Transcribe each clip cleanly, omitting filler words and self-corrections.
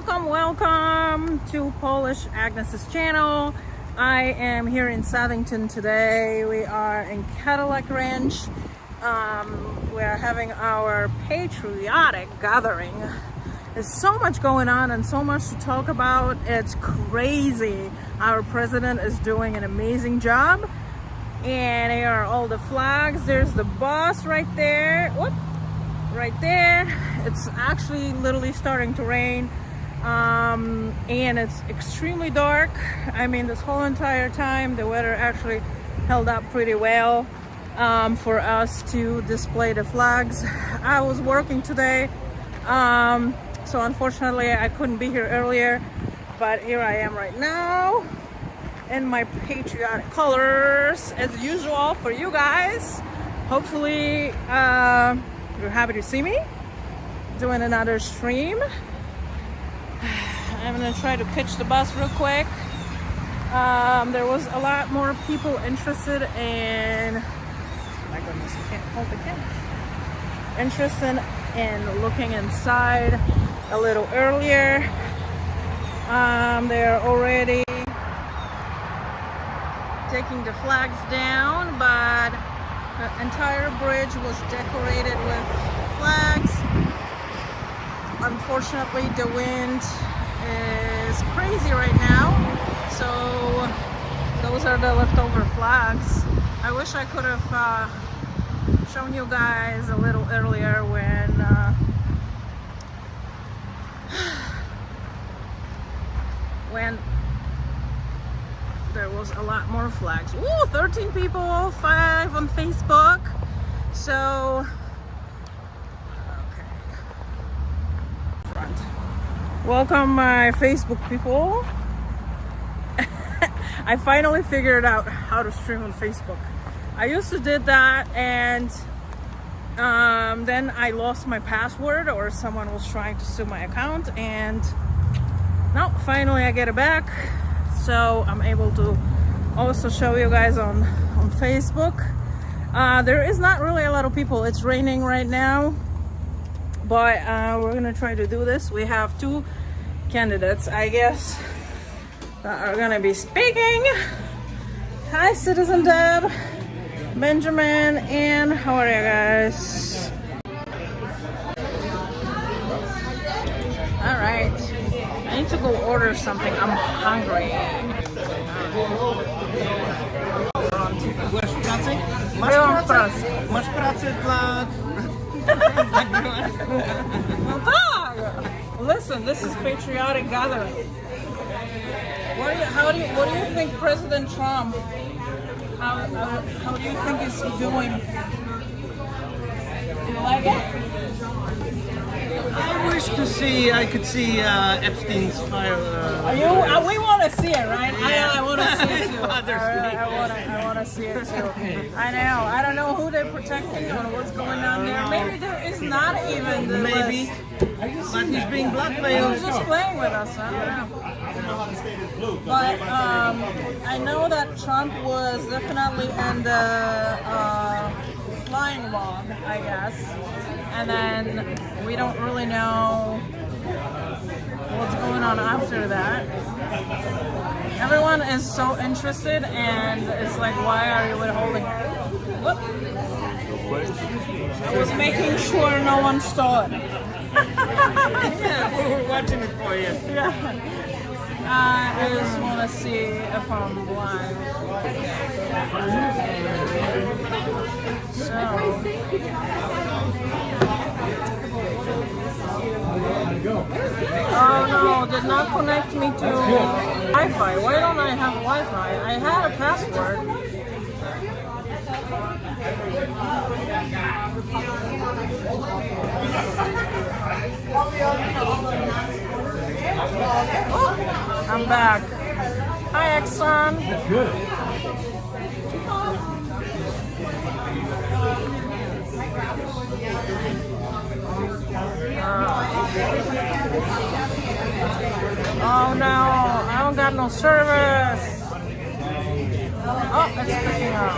Welcome to Polish Agnes's channel. I am here in Southington today. We are in Cadillac Ranch. We are having our patriotic gathering. There's so much going on and so much to talk about. It's crazy. Our president is doing an amazing job. And here are all the flags. There's the bus right there. Whoop, right there. It's actually literally starting to rain. And it's extremely dark. I mean, this whole entire time the weather actually held up pretty well for us to display the flags. I was working today, so unfortunately I couldn't be here earlier, but here I am right now in my patriotic colors as usual for you guys. Hopefully you're happy to see me doing another stream. I'm gonna try to pitch the bus real quick. There was a lot more people interested in, my goodness, I can't hold the camera. Interested in looking inside a little earlier. They're already taking the flags down, but the entire bridge was decorated with flags. Unfortunately, the wind is crazy right now, so those are the leftover flags. I wish I could have shown you guys a little earlier when there was a lot more flags. Ooh, 13 people, 5 on Facebook. So welcome my Facebook people. I finally figured out how to stream on Facebook. I used to did that, and then I lost my password, or someone was trying to steal my account, and now finally I get it back, so I'm able to also show you guys on Facebook. There is not really a lot of people. It's raining right now, but we're gonna try to do this. We have 2 candidates, I guess, that are gonna be speaking. Hi, Citizen Deb, Benjamin, and how are you guys? All right, I need to go order something. I'm hungry. Masz pracę dla... No tak! Listen, this is patriotic gathering. What do you think President Trump, how do you think is he doing? Do you like it? I wish I could see Epstein's file. We want to see it, right? Yeah. I want to see it too. I I want to see it too. I know. I don't know who they're protecting or what's going on there. Maybe there is not even the Maybe. list. But he's being blackmailed. He's just playing with us. I don't know. But I know that Trump was definitely in the flying log, I guess. And then we don't really know what's going on after that. Everyone is so interested, and it's like, why are you withholding it? Whoop. I was making sure no one stole it. Yeah, we're watching it for you. Yeah. I just want to see if I'm live. Oh no, did not connect me to Wi-Fi. Why don't I have Wi-Fi? I had a password. Oh, I'm back. Hi, Exxon. That's good. Oh no, I don't got no service. Oh, it's picking up.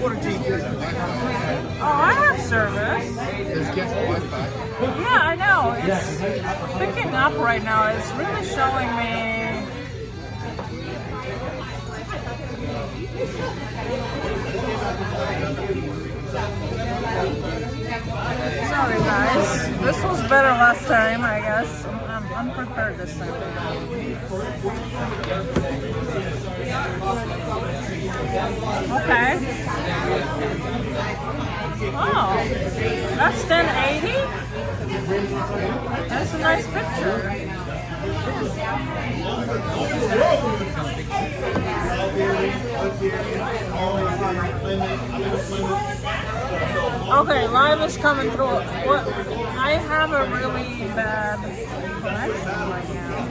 Oh, I have service. Yeah, I know. It's picking up right now. It's really showing me. Sorry guys, this was better last time, I guess. I'm unprepared this time. Okay. Oh, that's 1080? That's a nice picture. Okay, live is coming through. What? I have a really bad connection right now.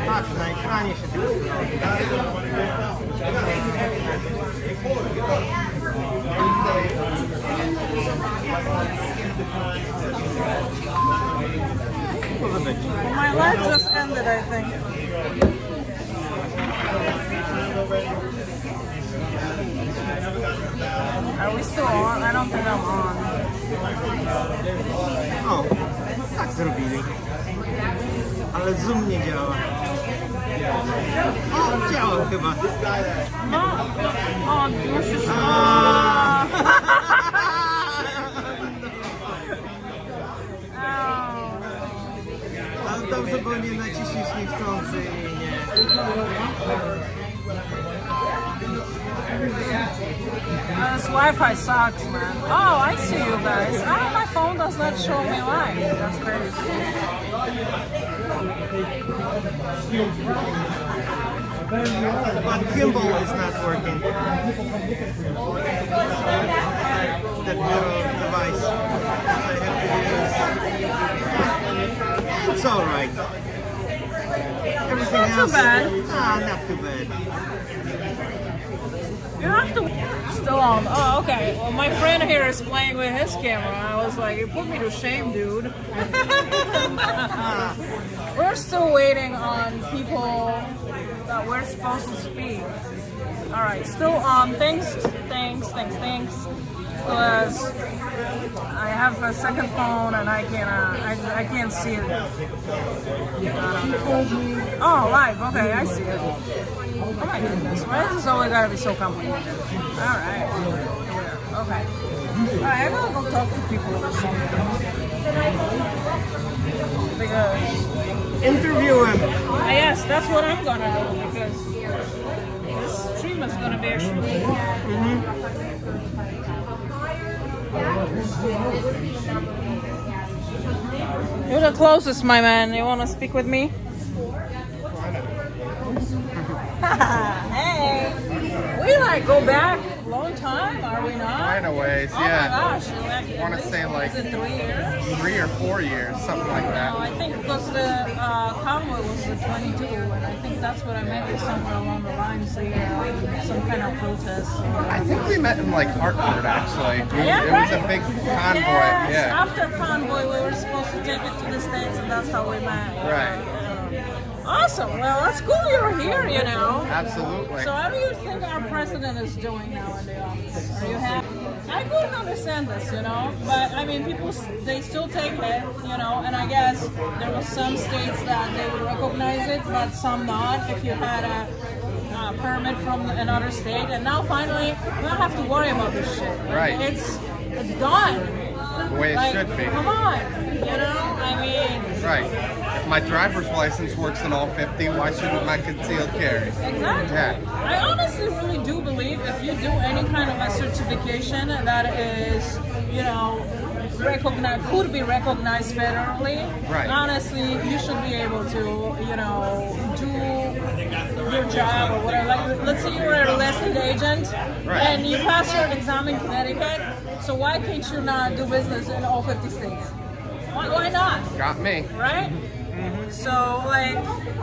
Tak, na ekranie się tylko My life just ended, I think. Are we still on? I don't think I'm on. O, tak zrobili. Ale Zoom nie działa. O, działa chyba. No, o, musisz... Ale dobrze, bo nie naciśniesz niechcący i nie. This Wi-Fi sucks, man. Oh, I see you guys. Oh, my phone does not show me live. That's crazy. But gimbal is not working. That little device I have to use. It's alright. Everything Not too else. bad. Not too bad. You have to... Still on. Oh, okay. Well, my friend here is playing with his camera. I was like, you put me to shame, dude. We're still waiting on people that we're supposed to speak. All right, still on. Thanks. Because I have a second phone and I can't see it. I don't know. Oh, live. Okay, I see it. Oh my goodness, why is this always gotta be so complicated? All right. Okay. All right, I gotta go talk to people or something. Because Interview him. yes, that's what I'm gonna do because this stream is gonna be actually. You're the closest, my man. You wanna speak with me? Hey, we like go back a long time, are we not? Quite a ways, Oh yeah. my gosh, I want to say like is it 3 years? 3 or 4 years, something like No, that. I think because the convoy was the 22, and I think that's what I meant is somewhere along the lines, some kind of protest. I think we met in like Hartford actually. Yeah, It right? was a big convoy. Yes, Yeah. after convoy, we were supposed to take it to the States, and that's how we met. Right. Awesome. Well, that's cool you're here, you know. Absolutely. So how do you think our president is doing now in the office? Are you happy? I couldn't understand this, you know, but I mean, people, they still take it, you know, and I guess there were some states that they would recognize it, but some not if you had a permit from another state, and now finally, we don't have to worry about this shit. Right. It's done. The way it Like, should be. come on, you know, I mean, Right. If my driver's license works in all 50, why shouldn't my concealed carry? exactly. Yeah. I honestly really do believe if you do any kind of a certification that is, you know, could be recognized federally, Right. honestly, you should be able to, you know, do your job or whatever. Like, let's say you're a real estate agent Right. and you pass your exam in Connecticut, so why can't you not do business in all 50 states? Why not? Got me. Right? So like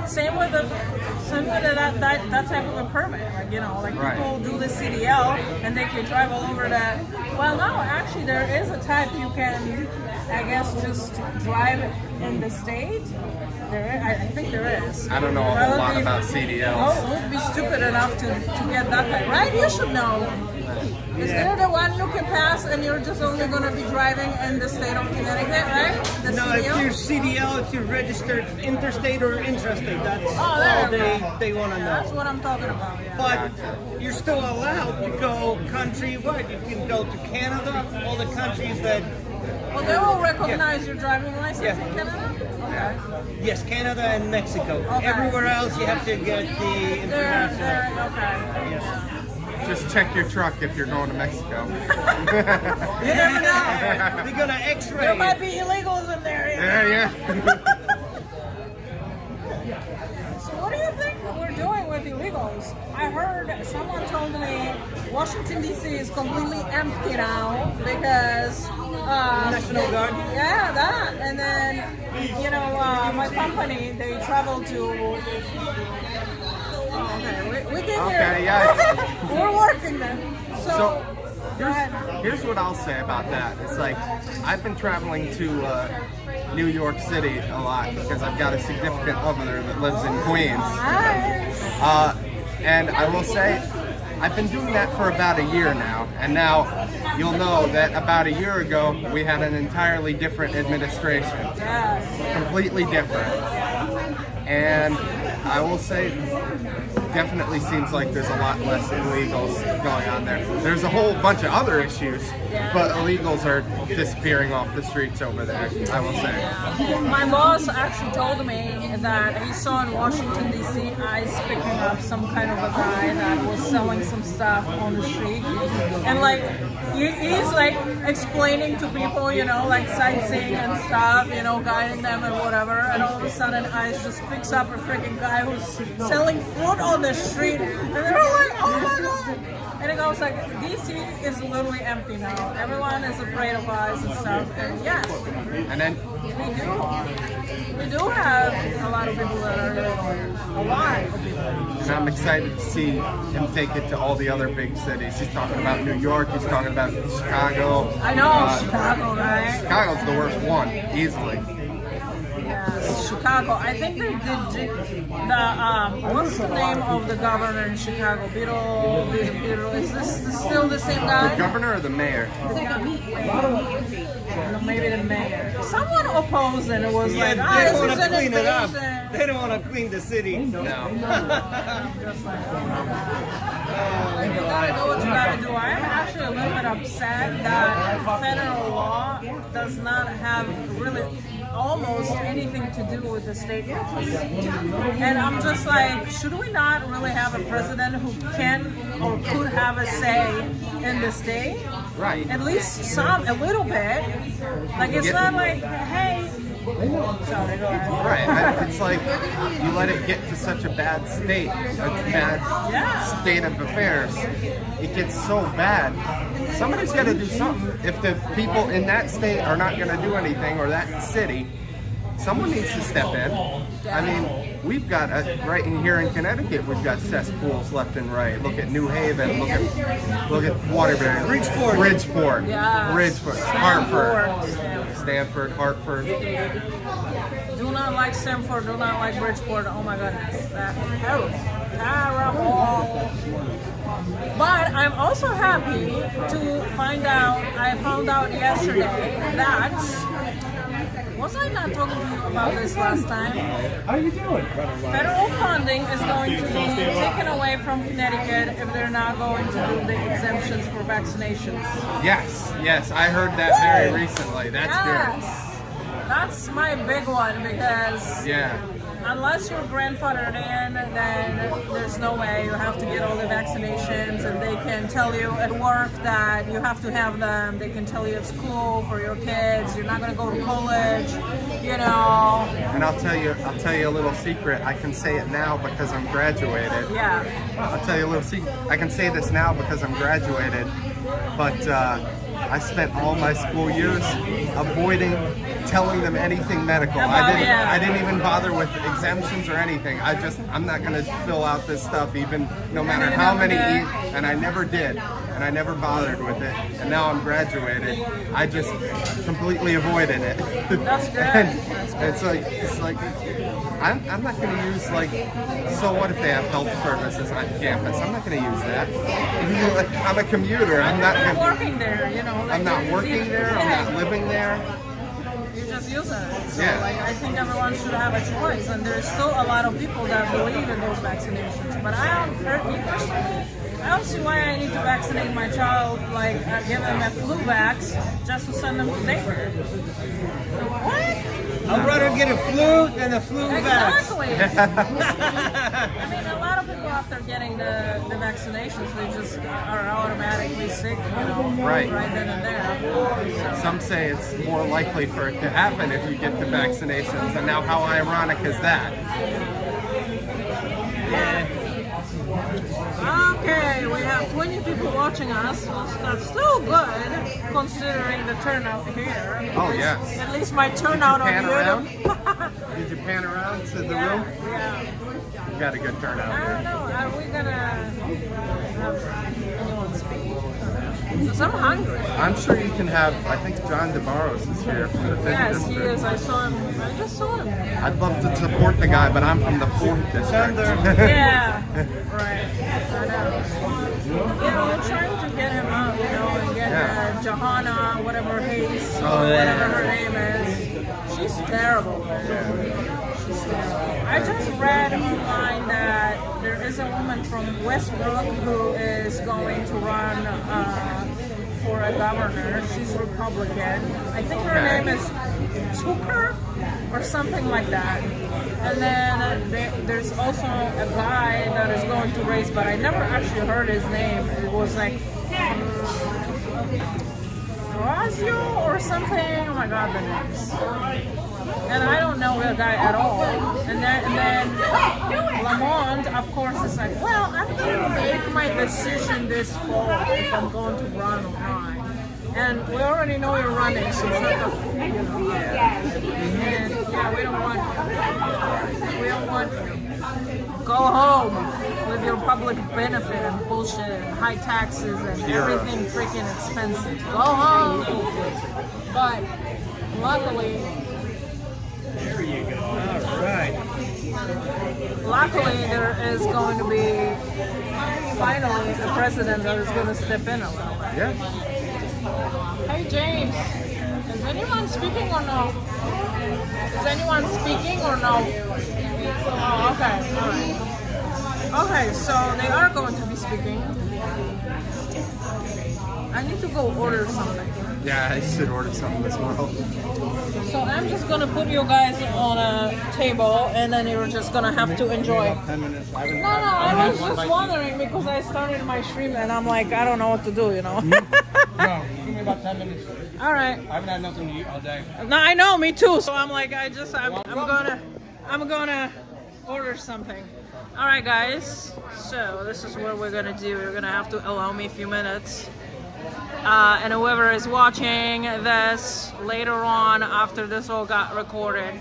same with that type of a permit. Like, you know, like Right. people do the CDL and they can drive all over that. Well, no, actually there is a type you can, I guess, just drive in the state I think there is. I don't know a whole lot about CDLs. Oh, would be stupid enough to get that guy, right? You should know. Is there the one you can pass and you're just only going to be driving in the state of Connecticut, right? The No, if CDL? you're CDL, if you're registered interstate or intrastate, that's there all you go. they want to know. That's what I'm talking about, yeah. But you're still allowed to go countrywide. You can go to Canada, all the countries that, Well, they will recognize your driving license Yeah. in Canada? Okay. yes, Canada and Mexico. Okay. Everywhere else, you have to get the They're, international. okay. Yes. Just check your truck if you're going to Mexico. You never know. They're gonna X-ray. There might be illegals in there. Yeah. So what do you think we're doing with illegals? I heard someone told me Washington D.C. is completely empty now because National Guard. Yeah, that. And then my company they travel to. Oh, okay, we can hear. Okay, yeah. We're working then. So Go ahead. here's what I'll say about that. It's like I've been traveling to New York City a lot because I've got a significant other that lives in Queens. Nice. And I will say, I've been doing that for about a year now. And now you'll know that about a year ago, we had an entirely different administration. Yes. Completely different. And I will say, definitely seems like there's a lot less illegals going on there. There's a whole bunch of other issues, but illegals are disappearing off the streets over there, I will say. My boss actually told me that he saw in Washington D.C. ICE picking up some kind of a guy that was selling some stuff on the street, and like he's like explaining to people, like sightseeing and stuff, guiding them and whatever, and all of a sudden ICE just picks up a freaking guy who's selling fruit on the street, and they're like, oh my god. And it goes like, DC is literally empty now. Everyone is afraid of ICE and stuff. And yes, And then we do have a lot of people that are illegal. A lot of people. and I'm excited to see him take it to all the other big cities. He's talking about New York, he's talking about Chicago. I know, Chicago, right? Chicago's the worst one, easily. Yes, Chicago. I think they did what's the name of the governor in Chicago? Beetle. Is this still the same The guy? governor or the mayor? Maybe the mayor. Someone opposed and it was Yeah, like, they this don't is want to an clean it up. invasion. They don't want to clean the city. No. Just like, you gotta do what you gotta do. I am actually a little bit upset that federal law does not have really almost anything to do with the state laws. And I'm just like, should we not really have a president who can or could have a say in the state? Right. At least a little bit. Like it's not like, hey, sorry, go ahead. Right. It's like you let it get to such a bad state, Yeah. state of affairs. It gets so bad. Somebody's got to do something. If the people in that state are not going to do anything, or that city, someone needs to step in. I mean, we've got right in here in Connecticut, we've got cesspools left and right. Look at New Haven. Look at Waterbury, Bridgeport, Yeah. Hartford, Stanford, Hartford. Do not like Stanford, do not like Bridgeport. Oh my goodness. That terrible. But I'm also happy to find out, I found out yesterday that, was I not talking to you about this last time? How you doing? Federal funding is going to be taken away from Connecticut if they're not going to do the exemptions for vaccinations. Yes, I heard that very recently. That's Yes. That's my big one because good. Yeah. unless you're grandfathered in, then there's no way. You have to get all the vaccinations, and they can tell you at work that you have to have them. They can tell you at school for your kids. You're not going to go to college, And I'll tell you a little secret. I can say it now because I'm graduated. Yeah. I'll tell you a little secret. I can say this now because I'm graduated. But I spent all my school years avoiding telling them anything medical. I didn't even bother with exemptions or anything. I'm not going to fill out this stuff, even no matter how many, and I never did, and I never bothered with it. And now I'm graduated. I just completely avoided it. That's good. And it's like I'm not going to use so what if they have health services on campus? I'm not going to use that. I'm a commuter. I'm not working there, I'm not working there. I'm not living there. You're just using it. So, Yeah. I think everyone should have a choice, and there's still a lot of people that believe in those vaccinations. But I don't see why I need to vaccinate my child, give them a flu vax just to send them to daycare. What? I'd rather get a flu than a flu vax. Exactly. I mean, a lot of people after getting the vaccinations, they just are automatically sick, Right. then and there. So, Some say it's more likely for it to happen if you get the vaccinations, and now how ironic is that? okay, we have 20 people watching us. That's still good considering the turnout here. Oh, yes. At least my turnout on Pan around? YouTube. Did you pan around to the room? Yeah. You got a good turnout I don't there. know. Are we gonna have anyone speak? Because I'm hungry. I'm sure you can have, I think John DeBarros is here from the 5th Yes, he district. is. I saw him. I just saw him. I'd love to support the guy, but I'm from the 4th district. Yeah, right. I know. We're trying to get him up, and get Johanna, whatever Hayes, whatever her name is. She's terrible. She's terrible. I just read online that there is a woman from Westbrook who is going to run for a governor. She's Republican. I think her name is Tucker or something like that. And then there's also a guy that is going to race, but I never actually heard his name. It was Frazio or something. Oh my god, the names. And I don't know the guy at all. And then Lamont, of course, is well, I'm going to make my decision this fall if I'm going to run or not. And we already know you're running, so shut the f***. And we don't want go home with your public benefit and bullshit and high taxes and everything freaking expensive. Go home. But luckily, There you go. All right. luckily there is going to be finally a president that is going to step in a little bit. Yeah. Hey James, is anyone speaking or no? Is anyone speaking or no? Oh, okay, alright. Okay, so they are going to be speaking. I need to go order something. Yeah, I should order something as well. So I'm just gonna put you guys on a table and then you're just gonna have to enjoy. 10 minutes. No, I was just wondering because I started my stream and I'm I don't know what to do, No, give me about 10 minutes. All right. I haven't had nothing to eat all day. No, I know, me too. So I'm gonna order something. All right, guys. So this is what we're gonna do. You're gonna have to allow me a few minutes. And whoever is watching this later on, after this all got recorded,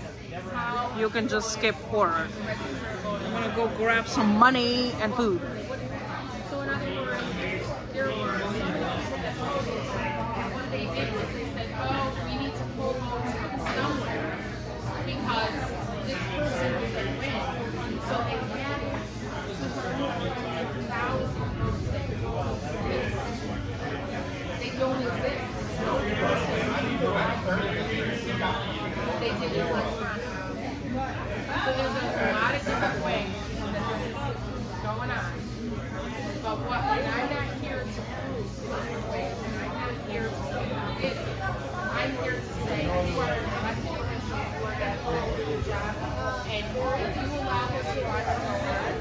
you can just skip forward. I'm gonna go grab some money and food. So in other words, what they did was they said, oh, we need to pull votes from somewhere because this person didn't win. So they had 200,000 votes that they don't exist. They did it electronically. So there's a lot of different ways that this is going on. But what I'm not here to prove different ways, and I'm not here to say this. I'm here to say you are an elected official, you are that good job, and if you allow this to run your head,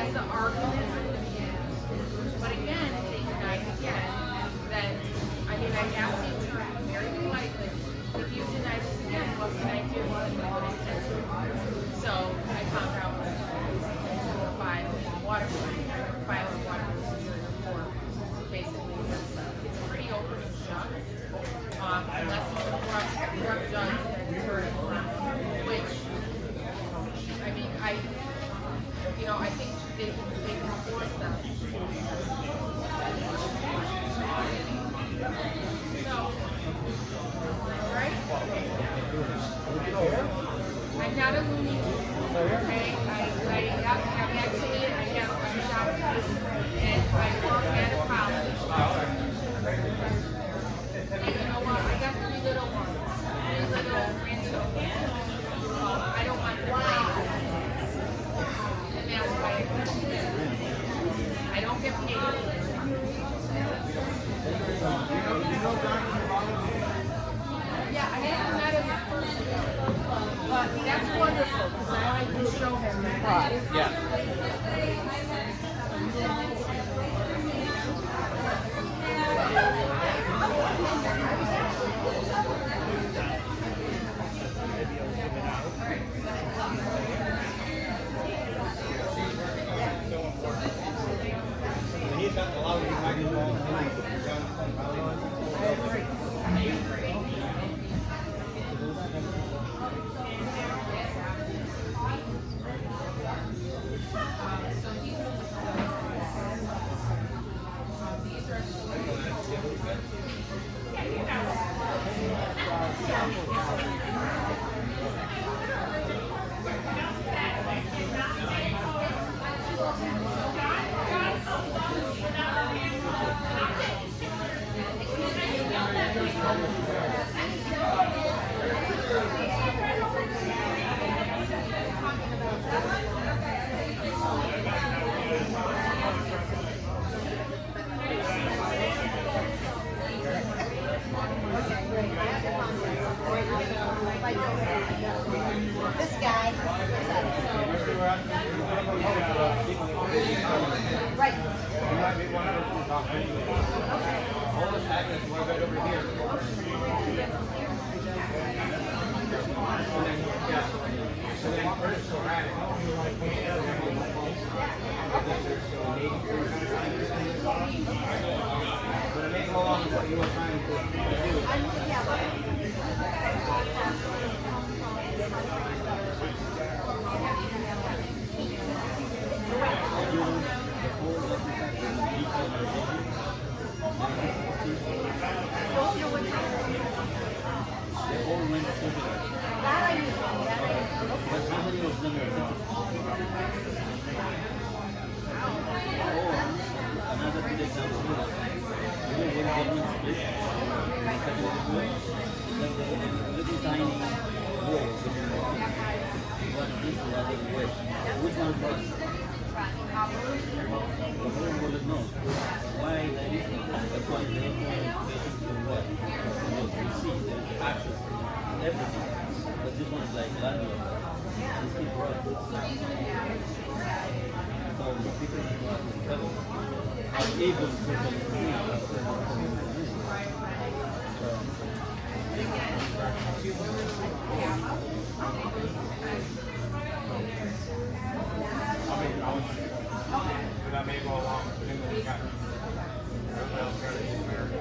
that's the argument. But again, they denied again that, I mean, I asked the attorney very politely, if you deny this again, what can I do? So I found out that file a water superior report. Basically, it's pretty open and shut. Unless it's a corrupt judge that heard it from, which, I mean, I think they can force them. So, right? I'm not a loony, okay? I have a job, and I work at a college. And you know what? I got 3 little ones, 3 little grandchildren. I don't want them to. And that's why I don't get paid. Yeah, I haven't met him in person, but that's wonderful because now I can show him that. He's not allowed to microphone. This guy. Right. All the packets were right over here. So then first but it may go along with what you were trying to do. Which one first? The whole world knows why that is. That's why they don't know what. You see, there's access to everything. But this one is like landlord. These people are so the people who are in trouble are able to that may go along with him that we got. Everybody else got it in America.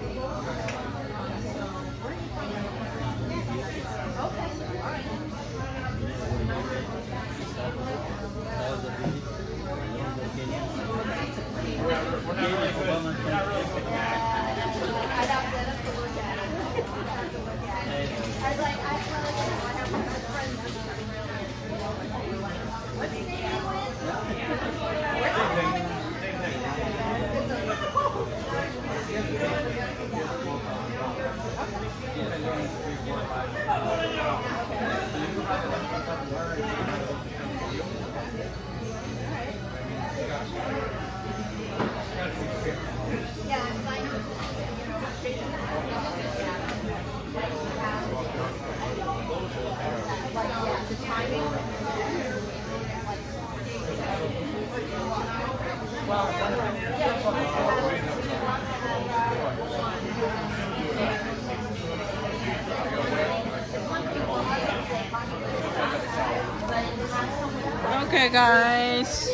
Okay, guys.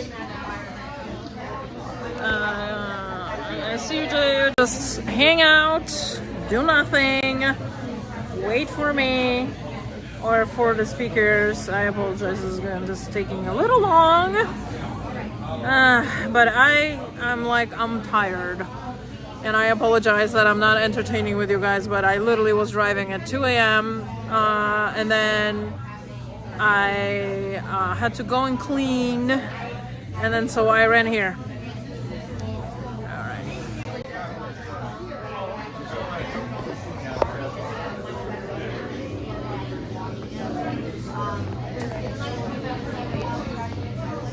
As usual, just hang out, do nothing, wait for me or for the speakers. I apologize, this is just taking a little long. But I'm tired. And I apologize that I'm not entertaining with you guys, but I literally was driving at 2 a.m. And then I had to go and clean, and then so I ran here.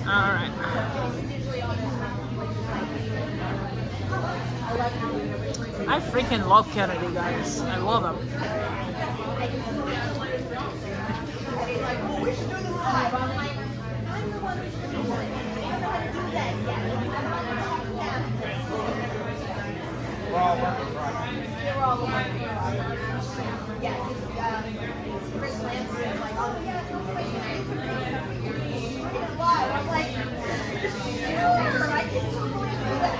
All right. I freaking love Kennedy, guys. I love him. We're all working right. Chris Lance was like, oh yeah, I'm like, sure, I can totally do that.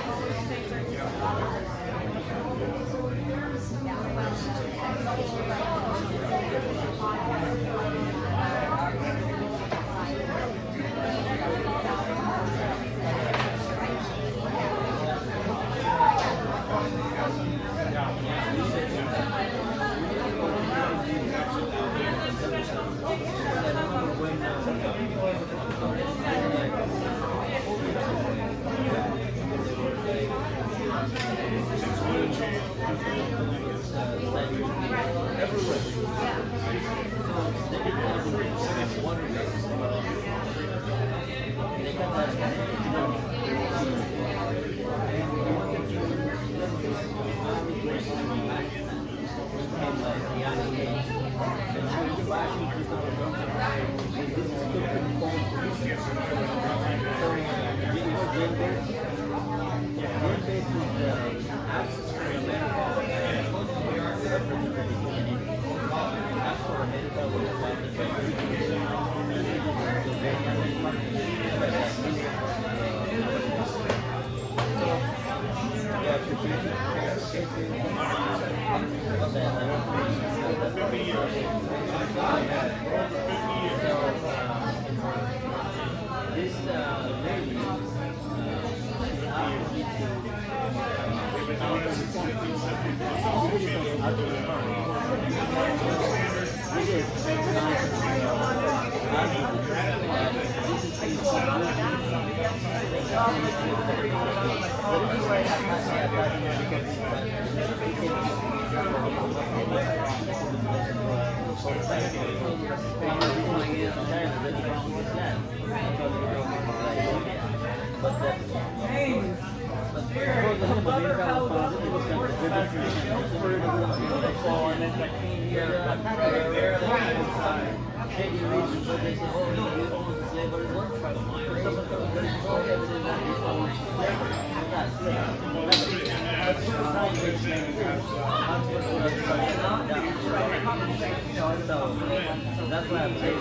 That's why I'm saying.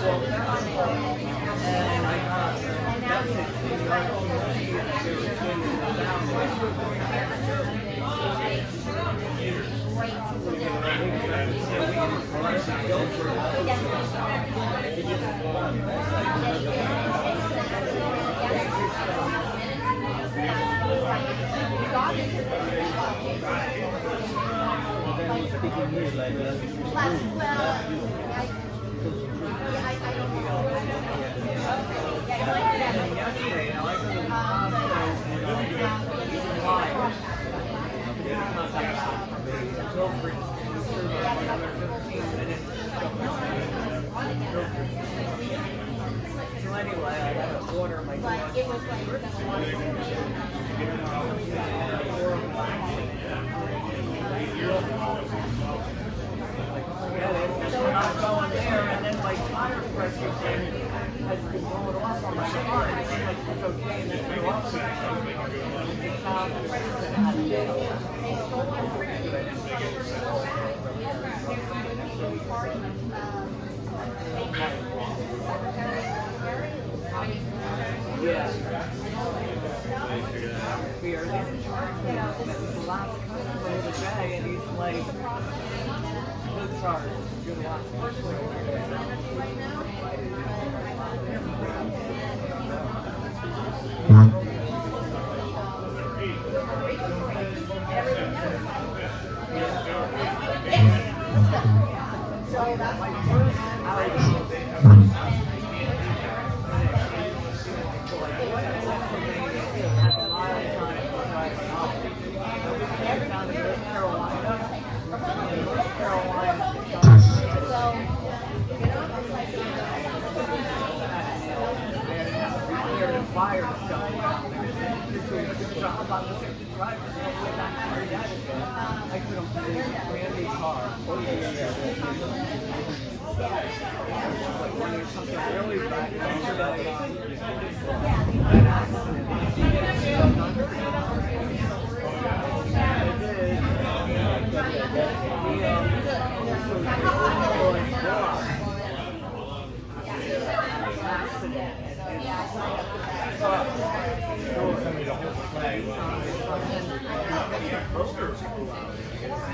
And I got a message to the RCMP that they were sending it down Speaking here like yesterday, now I go to the hospital and wire. So anyway, I had to order my so I'm not going there, and then my tire pressure thing has been going off on my car. It's like it's okay to go up yeah. Fear. This is the last customer of the day, and he's like, good sorry, you're the last so that's my first outing. Fire stuff down there. About the 50 drivers, I couldn't believe it. Brand new car. Oh, yeah. But when there's something really bad, yesterday, an accident.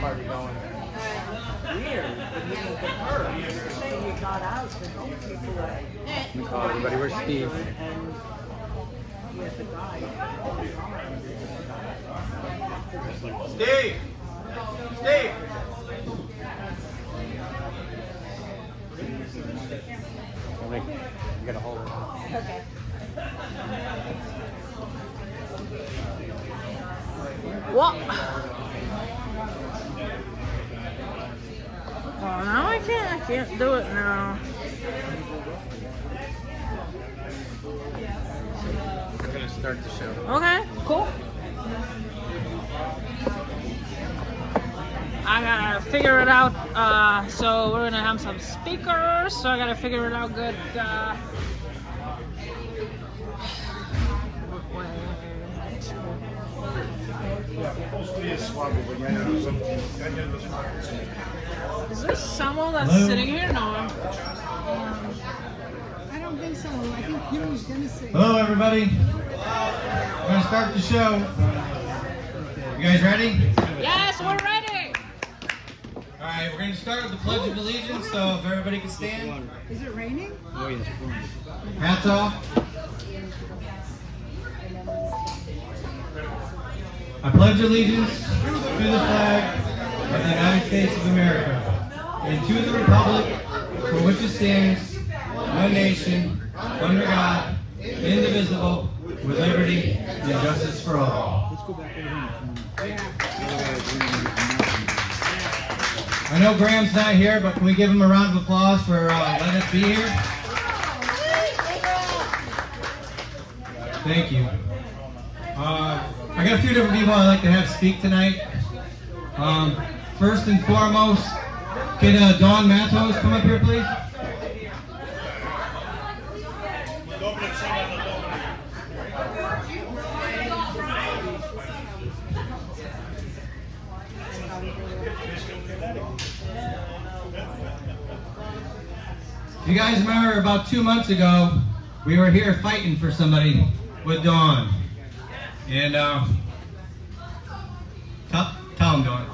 Party going. Weird, but he didn't get hurt. He got out to help people. Oh, everybody, where's Steve? And he had to die. Steve! Steve! You gotta hold it. Okay. What? Oh, now I can't do it now. We're gonna start the show. Okay, cool. I gotta figure it out. So we're gonna have some speakers. So I gotta figure it out good. Is there someone that's sitting here? No. I don't think so. I think Peter was going to say. Hello, everybody. We're going to start the show. You guys ready? Yes, we're ready. All right, we're going to start with the Pledge of Allegiance, so if everybody can stand. Is it raining? Hats off. I pledge allegiance to the flag of the United States of America and to the republic for which it stands, one nation, under God, indivisible, with liberty and justice for all. I know Graham's not here, but can we give him a round of applause for letting us be here? Thank you. I got a few different people I'd like to have speak tonight. First and foremost, can Dawn Matos come up here, please? If you guys remember, about 2 months ago, we were here fighting for somebody with Dawn. And tell them, Dawn.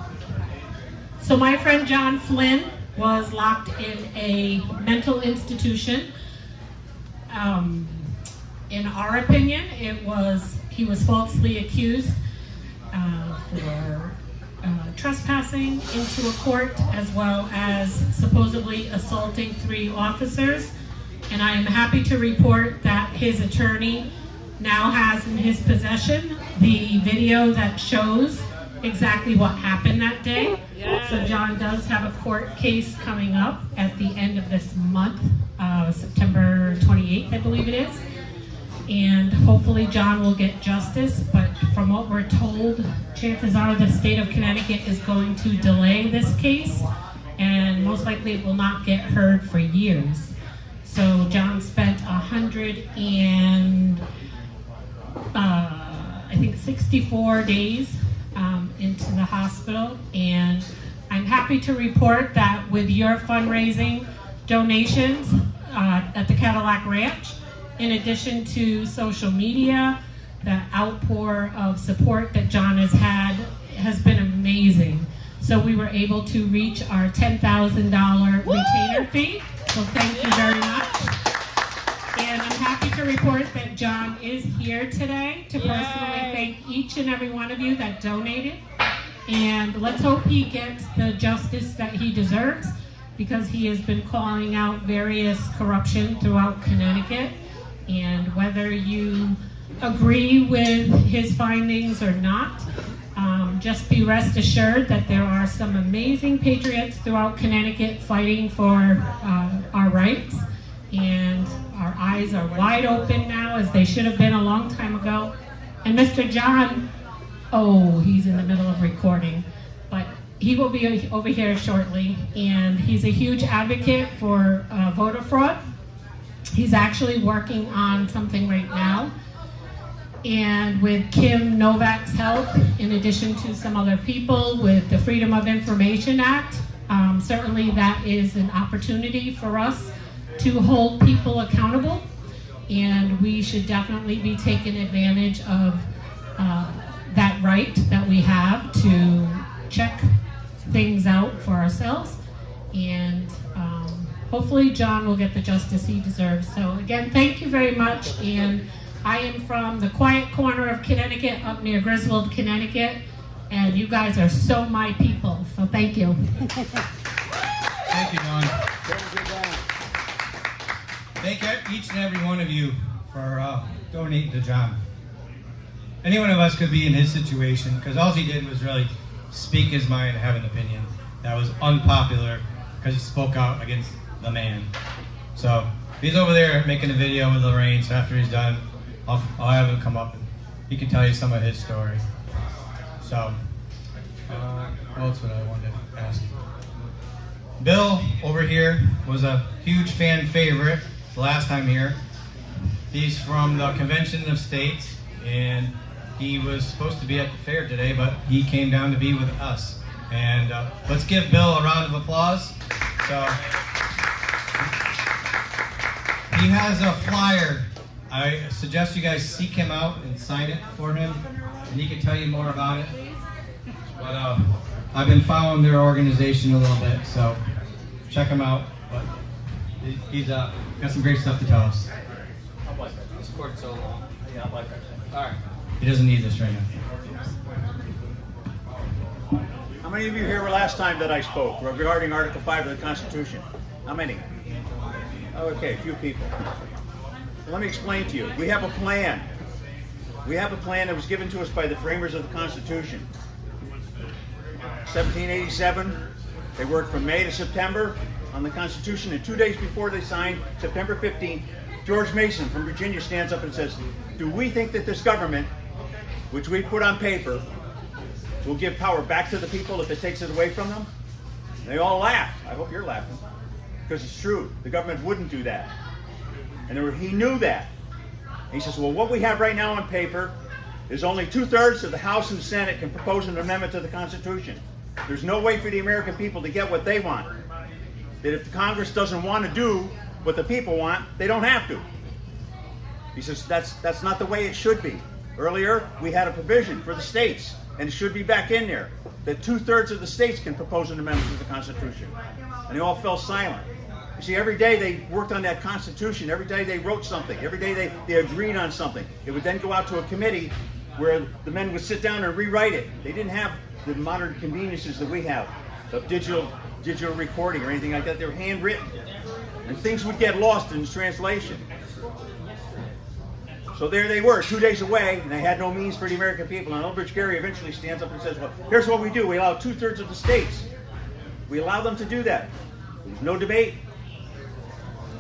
So my friend John Flynn was locked in a mental institution. In our opinion, he was falsely accused for trespassing into a court, as well as supposedly assaulting 3 officers. And I am happy to report that his attorney now has in his possession the video that shows exactly what happened that day. So John does have a court case coming up at the end of this month, September 28th, I believe it is. And hopefully John will get justice, but from what we're told, chances are the state of Connecticut is going to delay this case, and most likely it will not get heard for years. So John spent 64 days into the hospital, and I'm happy to report that with your fundraising donations at the Cadillac Ranch, in addition to social media, the outpour of support that John has had has been amazing. So we were able to reach our $10,000 retainer fee. So thank you very much. And I'm happy to report that John is here today to personally thank each and every one of you that donated. And let's hope he gets the justice that he deserves, because he has been calling out various corruption throughout Connecticut. And whether you agree with his findings or not, just be rest assured that there are some amazing patriots throughout Connecticut fighting for our rights. And our eyes are wide open now, as they should have been a long time ago. And Mr. John, he's in the middle of recording, but he will be over here shortly. And he's a huge advocate for voter fraud. He's actually working on something right now. And with Kim Novak's help, in addition to some other people, with the Freedom of Information Act, certainly that is an opportunity for us to hold people accountable. And we should definitely be taking advantage of that right that we have to check things out for ourselves. And hopefully John will get the justice he deserves. So again, thank you very much. And I am from the quiet corner of Connecticut, up near Griswold, Connecticut. And you guys are so my people. So thank you. Thank you, Dawn. Thank each and every one of you for donating to John. Any one of us could be in his situation, because all he did was really speak his mind and have an opinion that was unpopular, because he spoke out against the man. So he's over there making a video with Lorraine, so after he's done, I'll have him come up and he can tell you some of his story. So, what else would I want to ask? Bill over here was a huge fan favorite the last time here. He's from the Convention of States, and he was supposed to be at the fair today, but he came down to be with us. And let's give Bill a round of applause. So, he has a flyer. I suggest you guys seek him out and sign it for him, and he can tell you more about it. But I've been following their organization a little bit, so check him out. But he's got some great stuff to tell us. I'll like that. This recorded so long. Yeah, I like that. All right. He doesn't need this right now. How many of you here were last time that I spoke regarding Article 5 of the Constitution? How many? Okay, a few people. Let me explain to you. We have a plan. We have a plan that was given to us by the framers of the Constitution. 1787, they worked from May to September on the Constitution, and 2 days before they signed, September 15th, George Mason from Virginia stands up and says, do we think that this government, which we put on paper, will give power back to the people if it takes it away from them? And they all laughed. I hope you're laughing, because it's true. The government wouldn't do that. And he knew that. And he says, well, what we have right now on paper is only 2/3 of the House and Senate can propose an amendment to the Constitution. There's no way for the American people to get what they want. That if the Congress doesn't want to do what the people want, they don't have to. He says that's not the way it should be. Earlier, we had a provision for the states, and it should be back in there, that 2/3 of the states can propose an amendment to the Constitution. And they all fell silent. You see, every day they worked on that Constitution, every day they wrote something, every day they agreed on something. It would then go out to a committee where the men would sit down and rewrite it. They didn't have the modern conveniences that we have, of digital recording or anything like that. They were handwritten. And things would get lost in the translation. So there they were, 2 days away, and they had no means for the American people. And Elbridge Gerry eventually stands up and says, well, here's what we do. We allow 2/3 of the states. We allow them to do that. There was no debate.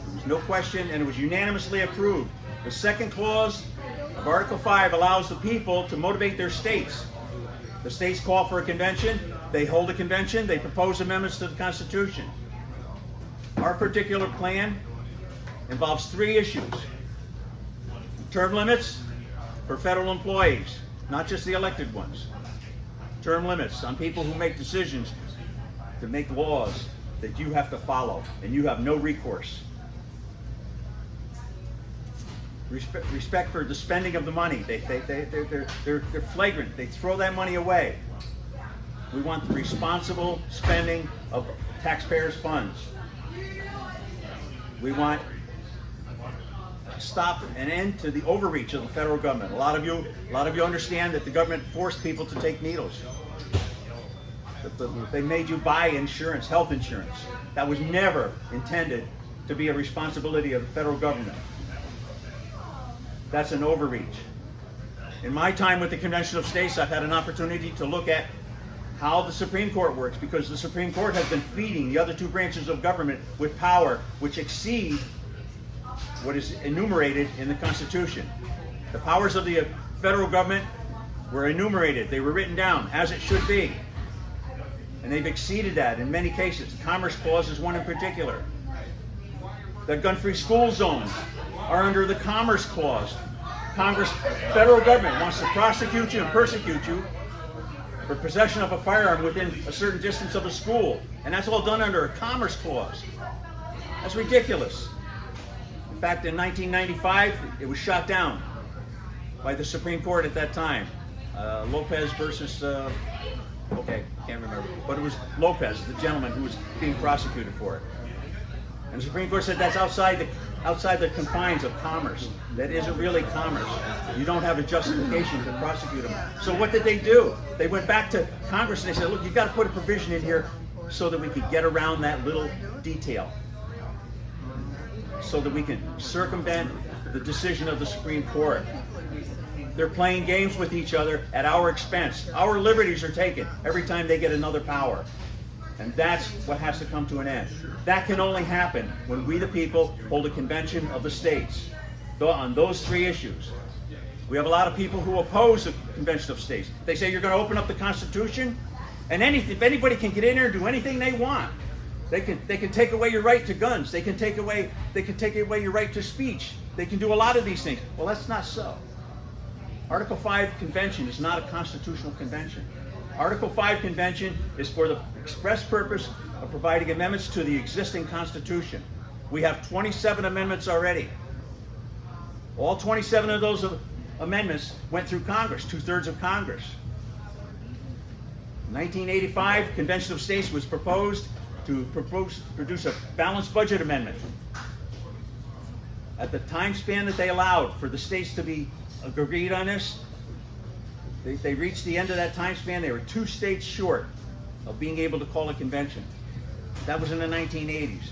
There was no question, and it was unanimously approved. The second clause of Article 5 allows the people to motivate their states. The states call for a convention. They hold a convention. They propose amendments to the Constitution. Our particular plan involves 3 issues. Term limits for federal employees, not just the elected ones. Term limits on people who make decisions to make laws that you have to follow, and you have no recourse. Respect for the spending of the money. They're flagrant. They throw that money away. We want the responsible spending of taxpayers' funds. We want stop an end to the overreach of the federal government. A lot of you understand that the government forced people to take needles. They made you buy insurance, health insurance. That was never intended to be a responsibility of the federal government. That's an overreach. In my time with the Convention of States, I've had an opportunity to look at how the Supreme Court works, because the Supreme Court has been feeding the other 2 branches of government with power which exceed what is enumerated in the Constitution. The powers of the federal government were enumerated. They were written down as it should be. And they've exceeded that in many cases. The Commerce Clause is one in particular. The gun-free school zones are under the Commerce Clause. Federal government wants to prosecute you and persecute you for possession of a firearm within a certain distance of a school. And that's all done under a Commerce Clause. That's ridiculous. In fact, in 1995, it was shot down by the Supreme Court at that time. Lopez versus, okay, can't remember. But it was Lopez, the gentleman who was being prosecuted for it. And the Supreme Court said that's outside the confines of commerce. That isn't really commerce. You don't have a justification to prosecute them. So what did they do? They went back to Congress and they said, look, you've got to put a provision in here so that we could get around that little detail, so that we can circumvent the decision of the Supreme Court. They're playing games with each other at our expense. Our liberties are taken every time they get another power. And that's what has to come to an end. That can only happen when we, the people, hold a convention of the states on those 3 issues. We have a lot of people who oppose the Convention of States. They say you're going to open up the Constitution, and anybody can get in there and do anything they want. They can take away your right to guns. They can take away your right to speech. They can do a lot of these things. Well, that's not so. Article 5 convention is not a constitutional convention. Article 5 convention is for the express purpose of providing amendments to the existing Constitution. We have 27 amendments already. All 27 of those amendments went through Congress, 2/3 of Congress. In 1985, Convention of States was proposed to produce a balanced budget amendment. At the time span that they allowed for the states to be agreed on this, they reached the end of that time span. They were 2 states short of being able to call a convention. That was in the 1980s.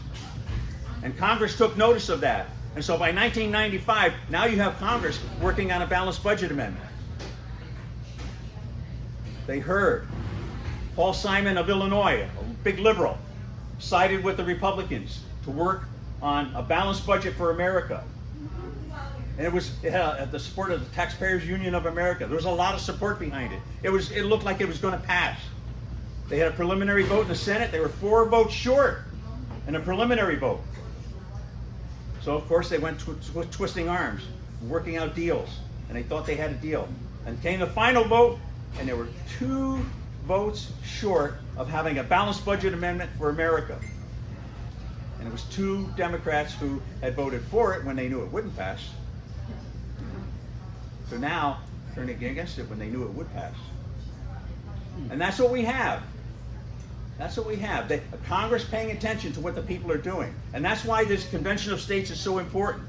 And Congress took notice of that. And so by 1995, now you have Congress working on a balanced budget amendment. They heard. Paul Simon of Illinois, a big liberal, sided with the Republicans to work on a balanced budget for America. And it had the support of the Taxpayers Union of America. There was a lot of support behind it. It looked like it was going to pass. They had a preliminary vote in the Senate. They were 4 votes short in a preliminary vote. So of course they went twisting arms, working out deals, and they thought they had a deal. And came the final vote, and there were 2 votes short of having a balanced budget amendment for America. And it was 2 Democrats who had voted for it when they knew it wouldn't pass. So now, turning against it when they knew it would pass. And that's what we have. That's what we have. Congress paying attention to what the people are doing. And that's why this Convention of States is so important.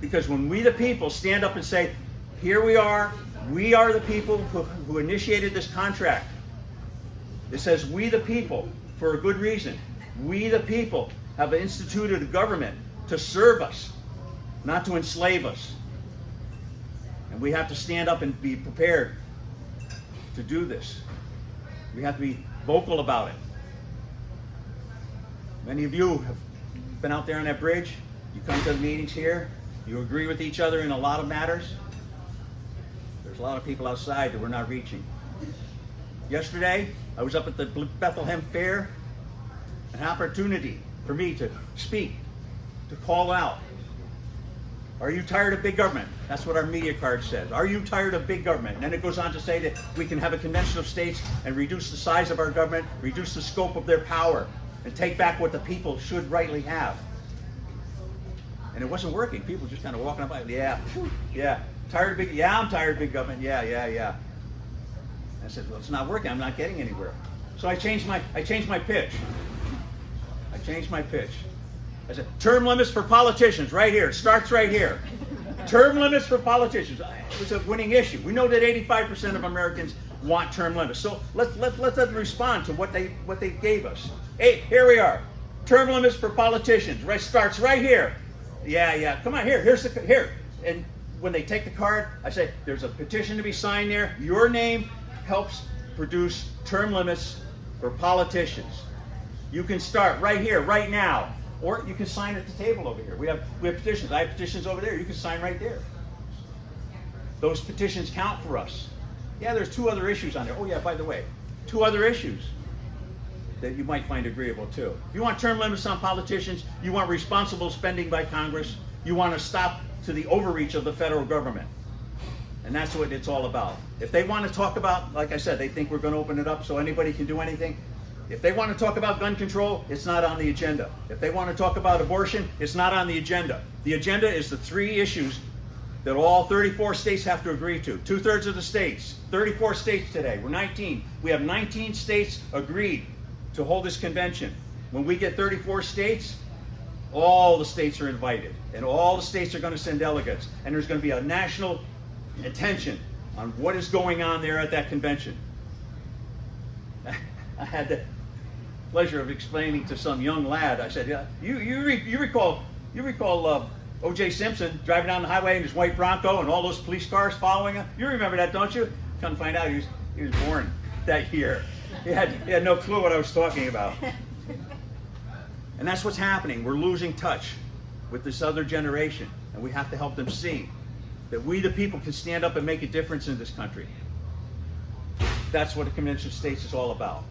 Because when we the people stand up and say, here we are the people who initiated this contract. It says we the people for a good reason. We the people have instituted a government to serve us, not to enslave us. And we have to stand up and be prepared to do this. We have to be vocal about it. Many of you have been out there on that bridge. You come to the meetings here. You agree with each other in a lot of matters. There's a lot of people outside that we're not reaching. Yesterday, I was up at the Bethlehem Fair. An opportunity for me to speak, to call out. Are you tired of big government? That's what our media card says. Are you tired of big government? And then it goes on to say that we can have a convention of states and reduce the size of our government, reduce the scope of their power, and take back what the people should rightly have. And it wasn't working. People just kind of walking up, yeah. Tired of big, yeah, I'm tired of big government, yeah. I said, well, it's not working, I'm not getting anywhere. So I changed my pitch. I said, term limits for politicians, right here. It starts right here. Term limits for politicians. It was a winning issue. We know that 85% of Americans want term limits. So let them respond to what they gave us. Hey, here we are. Term limits for politicians. Right, starts right here. Yeah. Come on, here. And when they take the card, I say, there's a petition to be signed there. Your name helps produce term limits for politicians. You can start right here, right now. Or you can sign at the table over here. We have petitions. I have petitions over there. You can sign right there. Those petitions count for us. Yeah, there's 2 other issues on there. Oh yeah, by the way, 2 other issues that you might find agreeable too. If you want term limits on politicians, you want responsible spending by Congress, you want to stop to the overreach of the federal government. And that's what it's all about. If they want to talk about, like I said, they think we're going to open it up so anybody can do anything. If they want to talk about gun control, it's not on the agenda. If they want to talk about abortion, it's not on the agenda. The agenda is the 3 issues that all 34 states have to agree to. 2/3 of the states, 34 states today. We're 19. We have 19 states agreed to hold this convention. When we get 34 states, all the states are invited. And all the states are going to send delegates. And there's going to be a national attention on what is going on there at that convention. I had the pleasure of explaining to some young lad. I said, "Yeah, you recall O.J. Simpson driving down the highway in his white Bronco and all those police cars following him? You remember that, don't you?" Come to find out, he was born that year. He had no clue what I was talking about. And that's what's happening. We're losing touch with this other generation, and we have to help them see that we the people can stand up and make a difference in this country. That's what the Convention of States is all about.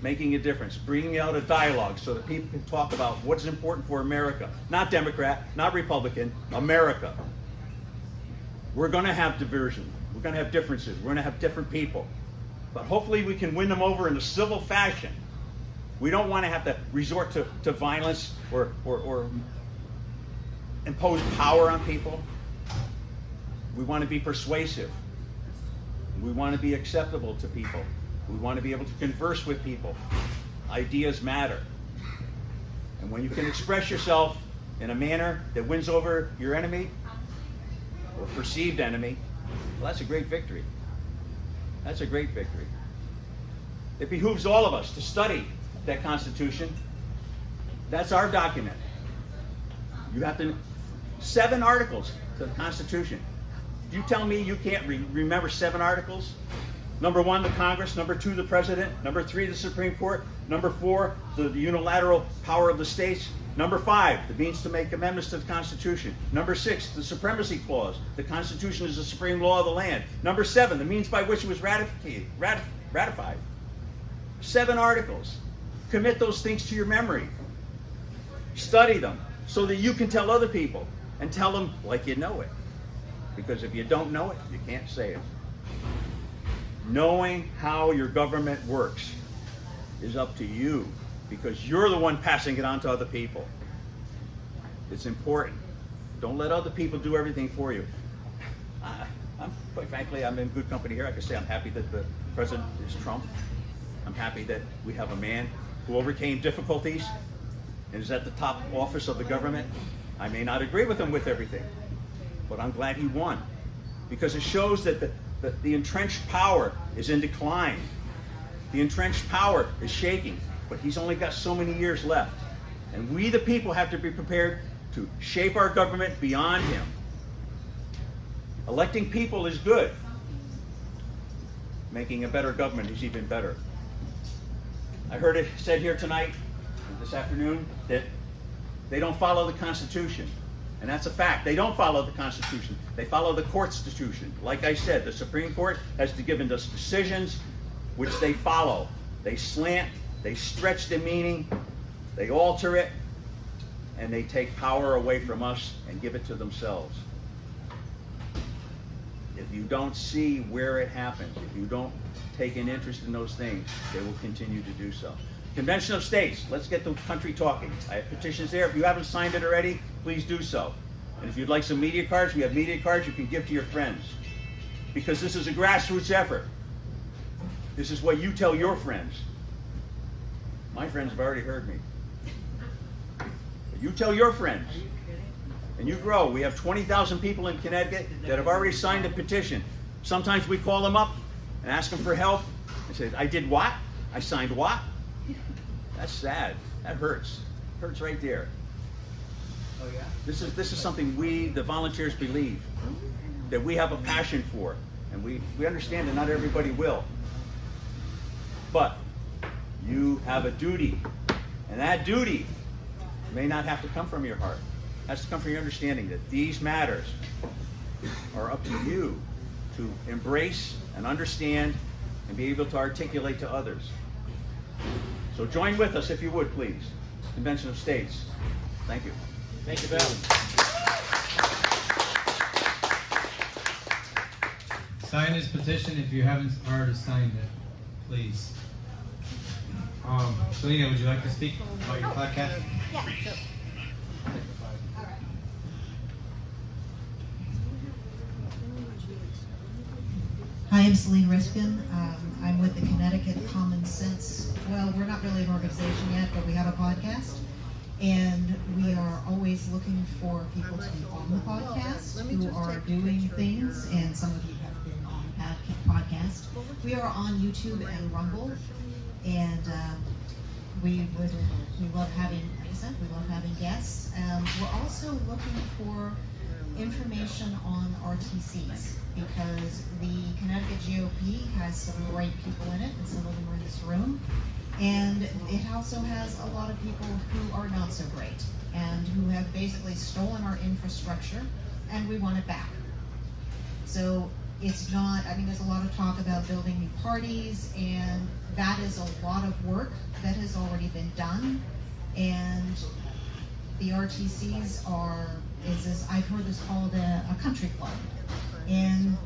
Making a difference, bringing out a dialogue so that people can talk about what's important for America. Not Democrat, not Republican, America. We're going to have diversion. We're going to have differences. We're going to have different people. But hopefully we can win them over in a civil fashion. We don't want to have to resort to violence or impose power on people. We want to be persuasive. We want to be acceptable to people. We want to be able to converse with people. Ideas matter. And when you can express yourself in a manner that wins over your enemy or perceived enemy, well, that's a great victory. That's a great victory. It behooves all of us to study that Constitution. That's our document. You have to 7 articles to the Constitution. You tell me you can't remember 7 articles? Number 1, the Congress. Number 2, the President. Number 3, the Supreme Court. Number 4, the unilateral power of the states. Number 5, the means to make amendments to the Constitution. Number 6, the Supremacy Clause. The Constitution is the supreme law of the land. Number 7, the means by which it was ratified. 7 articles. Commit those things to your memory. Study them so that you can tell other people and tell them like you know it. Because if you don't know it, you can't say it. Knowing how your government works is up to you. because you're the one passing it on to other people. It's important. Don't let other people do everything for you. Quite frankly, I'm in good company here. I can say I'm happy that the president is Trump. I'm happy that we have a man who overcame difficulties and is at the top office of the government. I may not agree with him with everything, but I'm glad he won, because it shows that the entrenched power is in decline. The entrenched power is shaking, but he's only got so many years left. And we, the people, have to be prepared to shape our government beyond him. Electing people is good. Making a better government is even better. I heard it said here tonight, this afternoon, that they don't follow the Constitution. And that's a fact. They don't follow the Constitution. They follow the Constitution. Like I said, the Supreme Court has given us decisions which they follow. They slant, they stretch the meaning, they alter it, and they take power away from us and give it to themselves. If you don't see where it happens, if you don't take an interest in those things, they will continue to do so. Convention of States, let's get the country talking. I have petitions there. If you haven't signed it already, please do so. And if you'd like some media cards, we have media cards you can give to your friends. Because this is a grassroots effort. This is what you tell your friends. My friends have already heard me. But you tell your friends. And you grow. We have 20,000 people in Connecticut that have already signed a petition. Sometimes we call them up and ask them for help and say, I did what? I signed what? That's sad. That hurts. Hurts right there. Oh yeah? This is something we, the volunteers, believe, that we have a passion for. And we understand that not everybody will. But you have a duty. And that duty may not have to come from your heart. It has to come from your understanding that these matters are up to you to embrace and understand and be able to articulate to others. So join with us, if you would, please. Convention of States. Thank you. Thank you, Bill. Sign this petition if you haven't already signed it, please. Selena, would you like to speak about your podcast? Yeah, sure. Hi, I'm Celine Riskin. I'm with the Connecticut Common Sense. Well, we're not really an organization yet, but we have a podcast. And we are always looking for people to be on the podcast who are doing things, and some of you have been on the podcast. We are on YouTube and Rumble, and we love having, like I said, we love having guests. We're also looking for information on RTCs, because the Connecticut GOP has some great people in it, and some of them are in this room. And it also has a lot of people who are not so great, and who have basically stolen our infrastructure, and we want it back. So it's not, I mean, there's a lot of talk about building new parties, and that is a lot of work that has already been done. And the RTCs I've heard this called a country club. And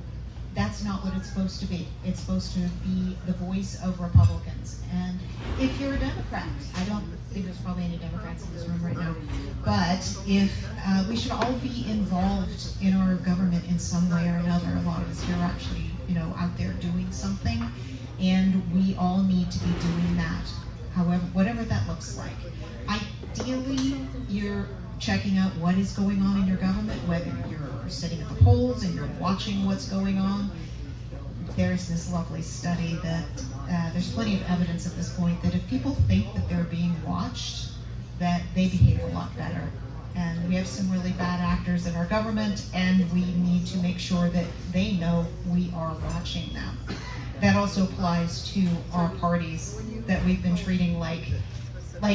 that's not what it's supposed to be. It's supposed to be the voice of Republicans. And if you're a Democrat, I don't think there's probably any Democrats in this room right now, but if we should all be involved in our government in some way or another. A lot of us here are actually, out there doing something, and we all need to be doing that. However, whatever that looks like. Ideally, you're checking out what is going on in your government, whether you're sitting at the polls and you're watching what's going on. There's this lovely study that there's plenty of evidence at this point that if people think that they're being watched, that they behave a lot better. And we have some really bad actors in our government, and we need to make sure that they know we are watching them. That also applies to our parties that we've been treating like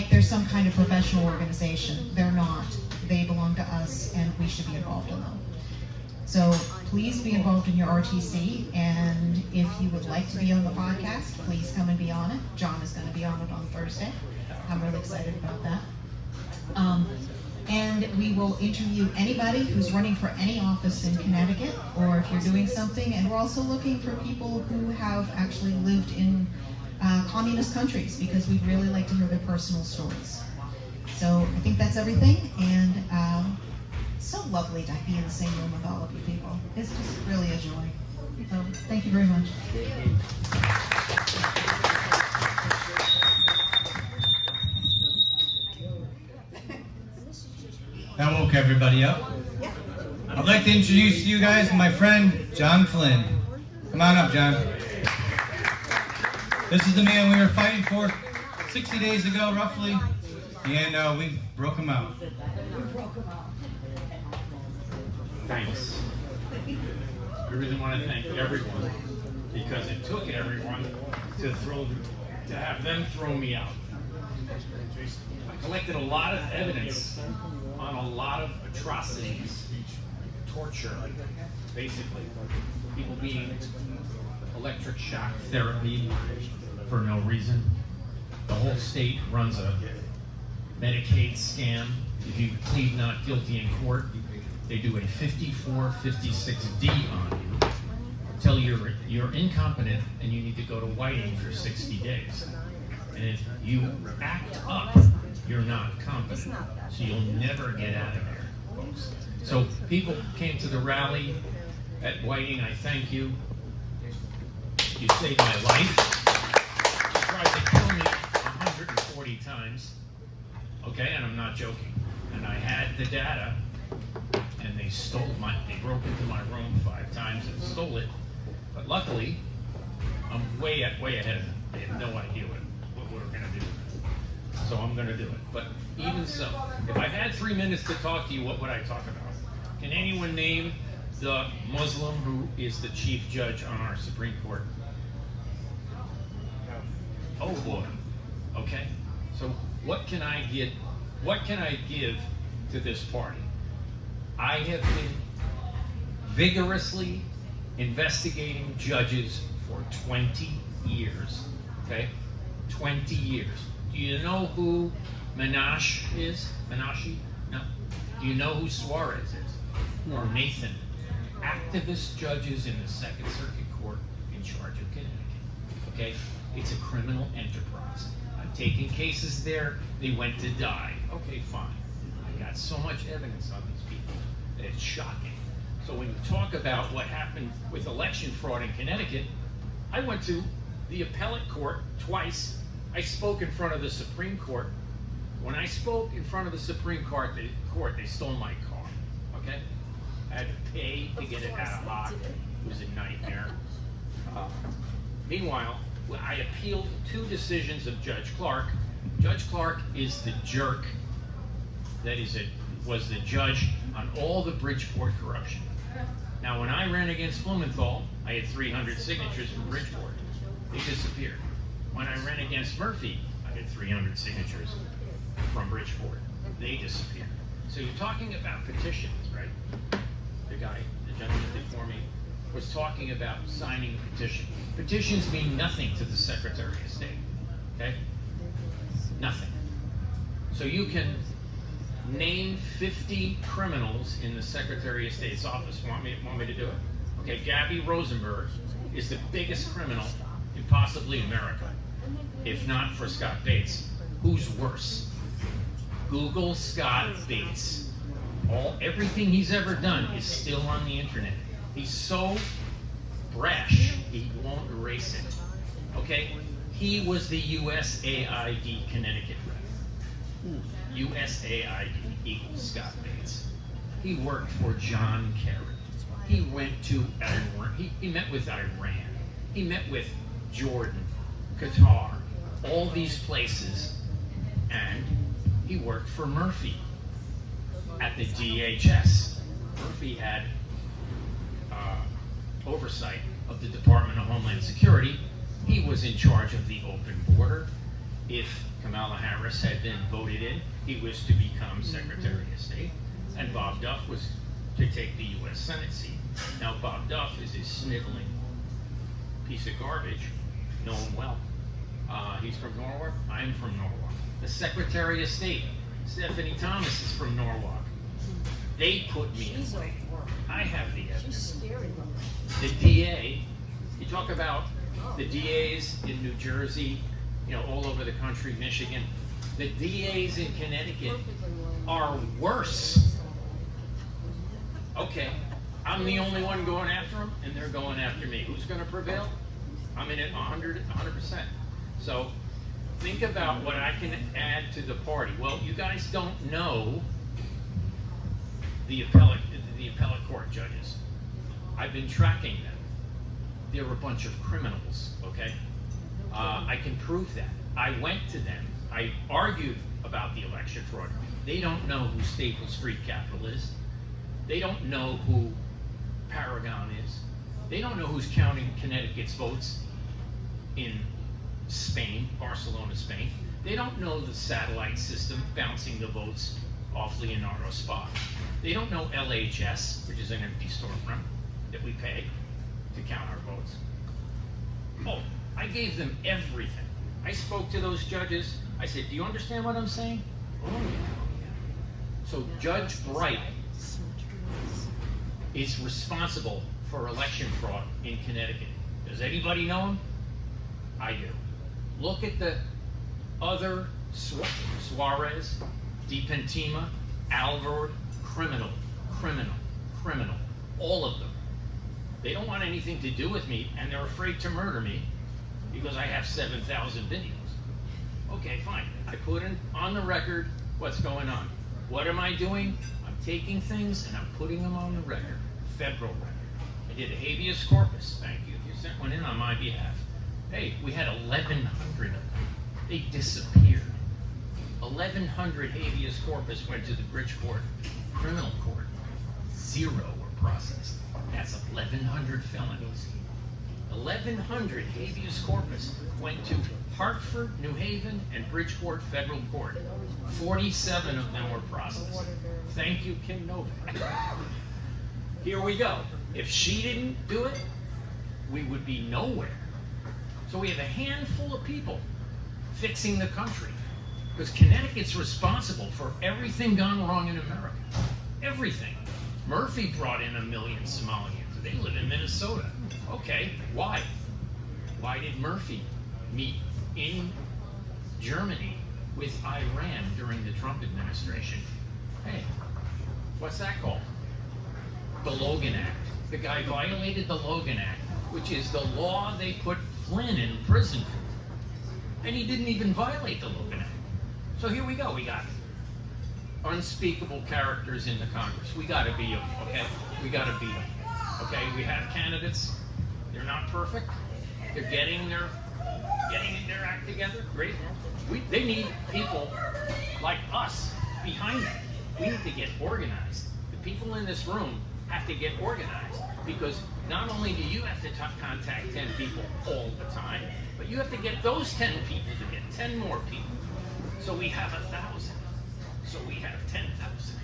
there's some kind of professional organization. They're not. They belong to us, and we should be involved in them. So please be involved in your RTC, and if you would like to be on the podcast, please come and be on it. John is going to be on it on Thursday. I'm really excited about that. And we will interview anybody who's running for any office in Connecticut, or if you're doing something. And we're also looking for people who have actually lived in communist countries, because we'd really like to hear their personal stories. So I think that's everything, and it's so lovely to be in the same room with all of you people. It's just really a joy. So thank you very much. That woke everybody up. I'd like to introduce you guys my friend, John Flynn. Come on up, John. This is the man we were fighting for 60 days ago, roughly, and we broke him out. Thanks. I really want to thank everyone, because it took everyone to have them throw me out. I collected a lot of evidence on a lot of atrocities, torture, basically. People being electric shock therapy for no reason. The whole state runs a Medicaid scam. If you plead not guilty in court, they do a 5456D on you. Tell you you're incompetent and you need to go to Whiting for 60 days. And if you act up, you're not competent. So you'll never get out of there, folks. So people came to the rally at Whiting. I thank you. You saved my life. You tried to kill me 140 times. Okay, and I'm not joking. And I had the data, and they broke into my room 5 times and stole it. But luckily, I'm way ahead of them. They have no idea what we're going to do. So I'm going to do it. But even so, if I had 3 minutes to talk to you, what would I talk about? Can anyone name the Muslim who is the chief judge on our Supreme Court? Oh boy. Okay. So what can I give to this party? I have been vigorously investigating judges for 20 years. Okay? 20 years. Do you know who Minash is? Minashi? No. Do you know who Suarez is? Or Nathan? Activist judges in the Second Circuit Court in charge of Connecticut. Okay? It's a criminal enterprise. I've taken cases there, they went to die. Okay, fine. I got so much evidence on these people that it's shocking. So when you talk about what happened with election fraud in Connecticut, I went to the appellate court twice. I spoke in front of the Supreme Court. When I spoke in front of the Supreme Court, they stole my car. Okay? I had to pay to get it out of hock. It was a nightmare. Meanwhile, I appealed 2 decisions of Judge Clark. Judge Clark is the jerk that was the judge on all the Bridgeport corruption. Now, when I ran against Blumenthal, I had 300 signatures from Bridgeport. They disappeared. When I ran against Murphy, I had 300 signatures from Bridgeport. They disappeared. So you're talking about petitions, right? The gentleman before me, was talking about signing a petition. Petitions mean nothing to the Secretary of State, okay? Nothing. So you can name 50 criminals in the Secretary of State's office. Want me to do it? Okay, Gabby Rosenberg is the biggest criminal in possibly America, if not for Scott Bates. Who's worse? Google Scott Bates. Everything he's ever done is still on the internet. He's so brash, he won't erase it. Okay? He was the USAID Connecticut rep. USAID equals Scott Bates. He worked for John Kerry. He went to Iran. He met with Iran. He met with Jordan, Qatar, all these places, and he worked for Murphy at the DHS. Murphy had oversight of the Department of Homeland Security. He was in charge of the open border. If Kamala Harris had been voted in, he was to become Secretary of State, and Bob Duff was to take the U.S. Senate seat. Now, Bob Duff is a sniveling piece of garbage, known well. He's from Norwalk. I'm from Norwalk. The Secretary of State, Stephanie Thomas, is from Norwalk. They put me in. I have the evidence. The DA, you talk about The DAs in New Jersey, you know, all over the country, Michigan, the DAs in Connecticut are worse. Okay, I'm the only one going after them, and they're going after me. Who's going to prevail? I'm in it 100%. So think about what I can add to the party. Well, you guys don't know the appellate court judges. I've been tracking them. They're a bunch of criminals, okay? I can prove that. I went to them. I argued about the election fraud. They don't know who Staples Street Capital is. They don't know who Paragon is. They don't know who's counting Connecticut's votes in Spain, Barcelona, Spain. They don't know the satellite system bouncing the votes off Leonardo Spa. They don't know LHS, which is an empty storefront that we pay to count our votes. Oh, I gave them everything. I spoke to those judges. I said, do you understand what I'm saying? Oh, yeah. So Judge Bright is responsible for election fraud in Connecticut. Does anybody know him? I do. Look at the other Suarez, DiPentima, Alvord, criminal. All of them. They don't want anything to do with me, and they're afraid to murder me because I have 7,000 videos. Okay, fine. I put in on the record what's going on. What am I doing? I'm taking things and I'm putting them on the record, federal record. I did a habeas corpus. Thank you if you sent one in on my behalf. Hey, we had 1,100 of them. They disappeared. 1,100 habeas corpus went to the Bridgeport criminal court. 0 were processed. That's 1,100 felonies. 1,100 habeas corpus went to Hartford, New Haven, and Bridgeport Federal Court. 47 of them were processed. Thank you, Kim Novak. Here we go. If she didn't do it, we would be nowhere. So we have a handful of people fixing the country. Because Connecticut's responsible for everything gone wrong in America. Everything. Murphy brought in 1 million Somalians. They live in Minnesota. Okay, why? Why did Murphy meet in Germany with Iran during the Trump administration? Hey, what's that called? The Logan Act. The guy violated the Logan Act, which is the law they put Flynn in prison for. And he didn't even violate the Logan Act. So here we go. We got unspeakable characters in the Congress. We got to beat them, okay? We got to beat them. Okay, we have candidates. They're not perfect. They're getting their act together. Great. They need people like us behind them. We need to get organized. The people in this room have to get organized because not only do you have to contact 10 people all the time, but you have to get those 10 people to get 10 more people. So we have 1,000. So we have 10,000.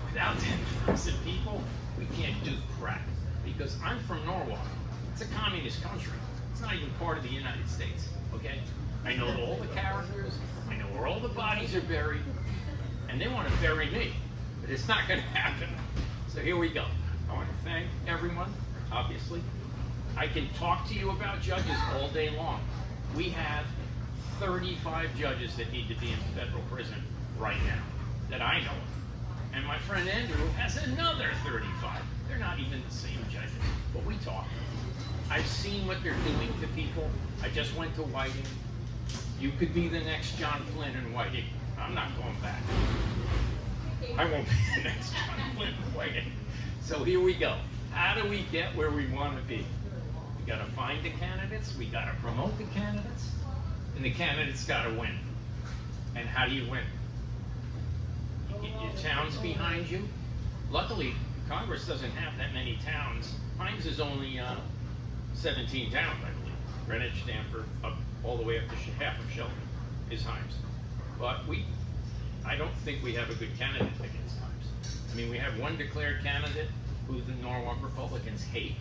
Without 10,000 people, we can't do crap. Because I'm from Norwalk. It's a communist country. It's not even part of the United States, okay? I know all the characters. I know where all the bodies are buried. And they want to bury me. But it's not going to happen. So here we go. I want to thank everyone, obviously. I can talk to you about judges all day long. We have 35 judges that need to be in federal prison right now that I know of. And my friend Andrew has another 35. They're not even the same judges, but we talk. I've seen what they're doing to people. I just went to Whiting. You could be the next John Flynn in Whiting. I'm not going back. I won't be the next John Flynn in Whiting. So here we go. How do we get where we want to be? We got to find the candidates. We got to promote the candidates. And the candidates got to win. And how do you win? You get your towns behind you. Luckily, Congress doesn't have that many towns. Hines is only 17 towns, I believe. Greenwich, Stamford, up all the way up to half of Shelby is Hines. But I don't think we have a good candidate against Hines. I mean, we have one declared candidate who the Norwalk Republicans hate.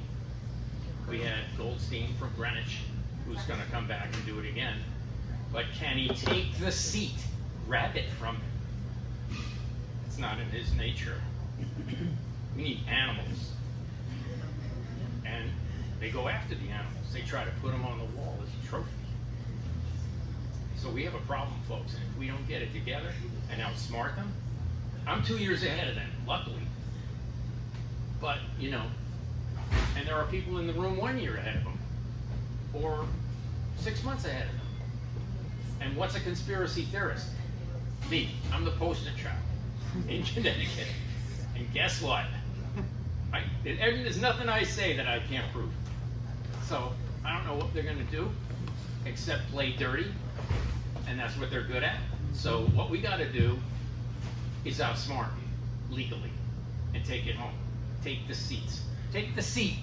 We had Goldstein from Greenwich, who's going to come back and do it again. But can he take the seat, grab it from him? It's not in his nature. We need animals. And They go after the animals. They try to put them on the wall as a trophy. So we have a problem, folks, and if we don't get it together and outsmart them, I'm 2 years ahead of them, luckily. But, you know, and there are people in the room 1 year ahead of them, or 6 months ahead of them. And what's a conspiracy theorist? Me. I'm the poster child in Connecticut. And guess what? There's nothing I say that I can't prove. So I don't know what they're going to do except play dirty, and that's what they're good at. So what we got to do is outsmart legally and take it home. Take the seats. Take the seat.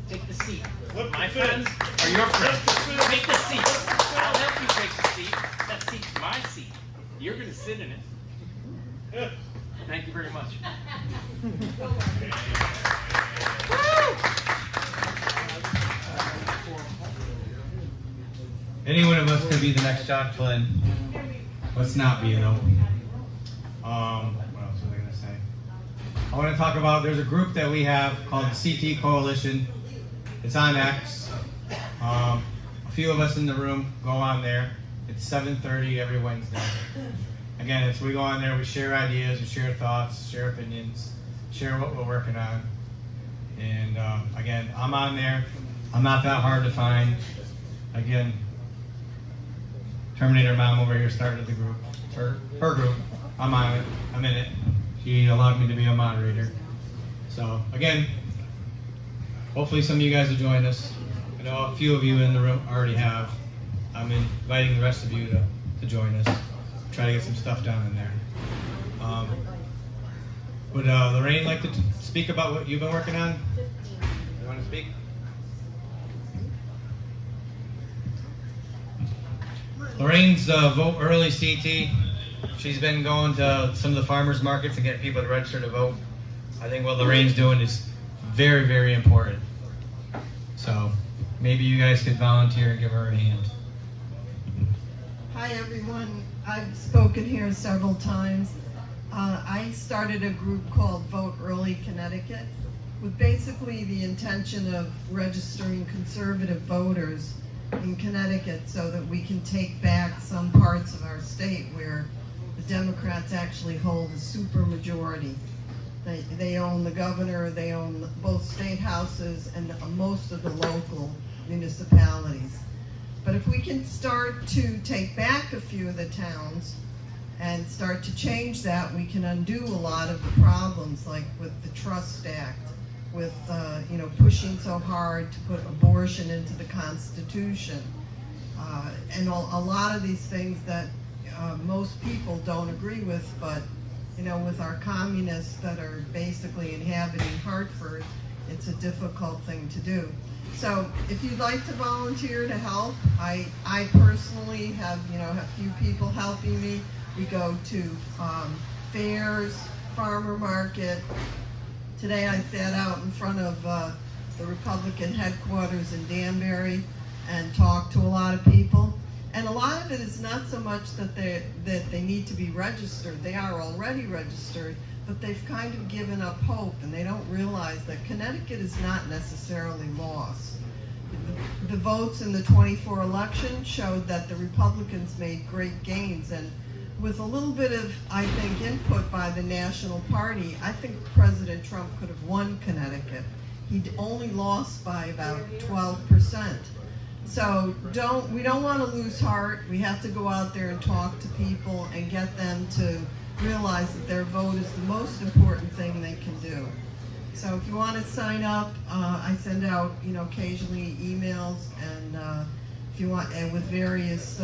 Take the seat. My friends are your friends. Take the seat. I'll help you take the seat. That seat's my seat. You're going to sit in it. Thank you very much. Any one of us could be the next John Flynn. Let's not be, though. What else was I going to say? I want to talk about, there's a group that we have called the CT Coalition. It's on X. A few of us in the room go on there. It's 7:30 every Wednesday. Again, we go on there, we share ideas, we share thoughts, share opinions, share what we're working on. And again, I'm on there. I'm not that hard to find. Again, Terminator Mom over here started the group. Her group. I'm on it. I'm in it. She allowed me to be a moderator. So again, hopefully some of you guys will join us. I know a few of you in the room already have. I'm inviting the rest of you to join us. Try to get some stuff done in there. Would Lorraine like to speak about what you've been working on? You want to speak? Lorraine's Vote Early CT. She's been going to some of the farmers markets and getting people to register to vote. I think what Lorraine's doing is very, very important. So maybe you guys could volunteer and give her a hand. Hi everyone, I've spoken here several times. I started a group called Vote Early Connecticut with basically the intention of registering conservative voters in Connecticut so that we can take back some parts of our state where the Democrats actually hold a super majority. They own the governor, they own both state houses and most of the local municipalities. But if we can start to take back a few of the towns and start to change that, we can undo a lot of the problems, like with the Trust Act, with pushing so hard to put abortion into the Constitution, and a lot of these things that most people don't agree with, but with our communists that are basically inhabiting Hartford, it's a difficult thing to do. So if you'd like to volunteer to help, I personally have a few people helping me. We go to fairs, farmer market. Today I sat out in front of the Republican headquarters in Danbury and talked to a lot of people. And a lot of it is not so much that they need to be registered. They are already registered, but they've kind of given up hope, and they don't realize that Connecticut is not necessarily lost. The votes in the 24 election showed that the Republicans made great gains, and with a little bit of, I think, input by the National Party, I think President Trump could have won Connecticut. He only lost by about 12%. So we don't want to lose heart. We have to go out there and talk to people and get them to realize that their vote is the most important thing they can do. So if you want to sign up, I send out occasionally emails, and if you want, and with various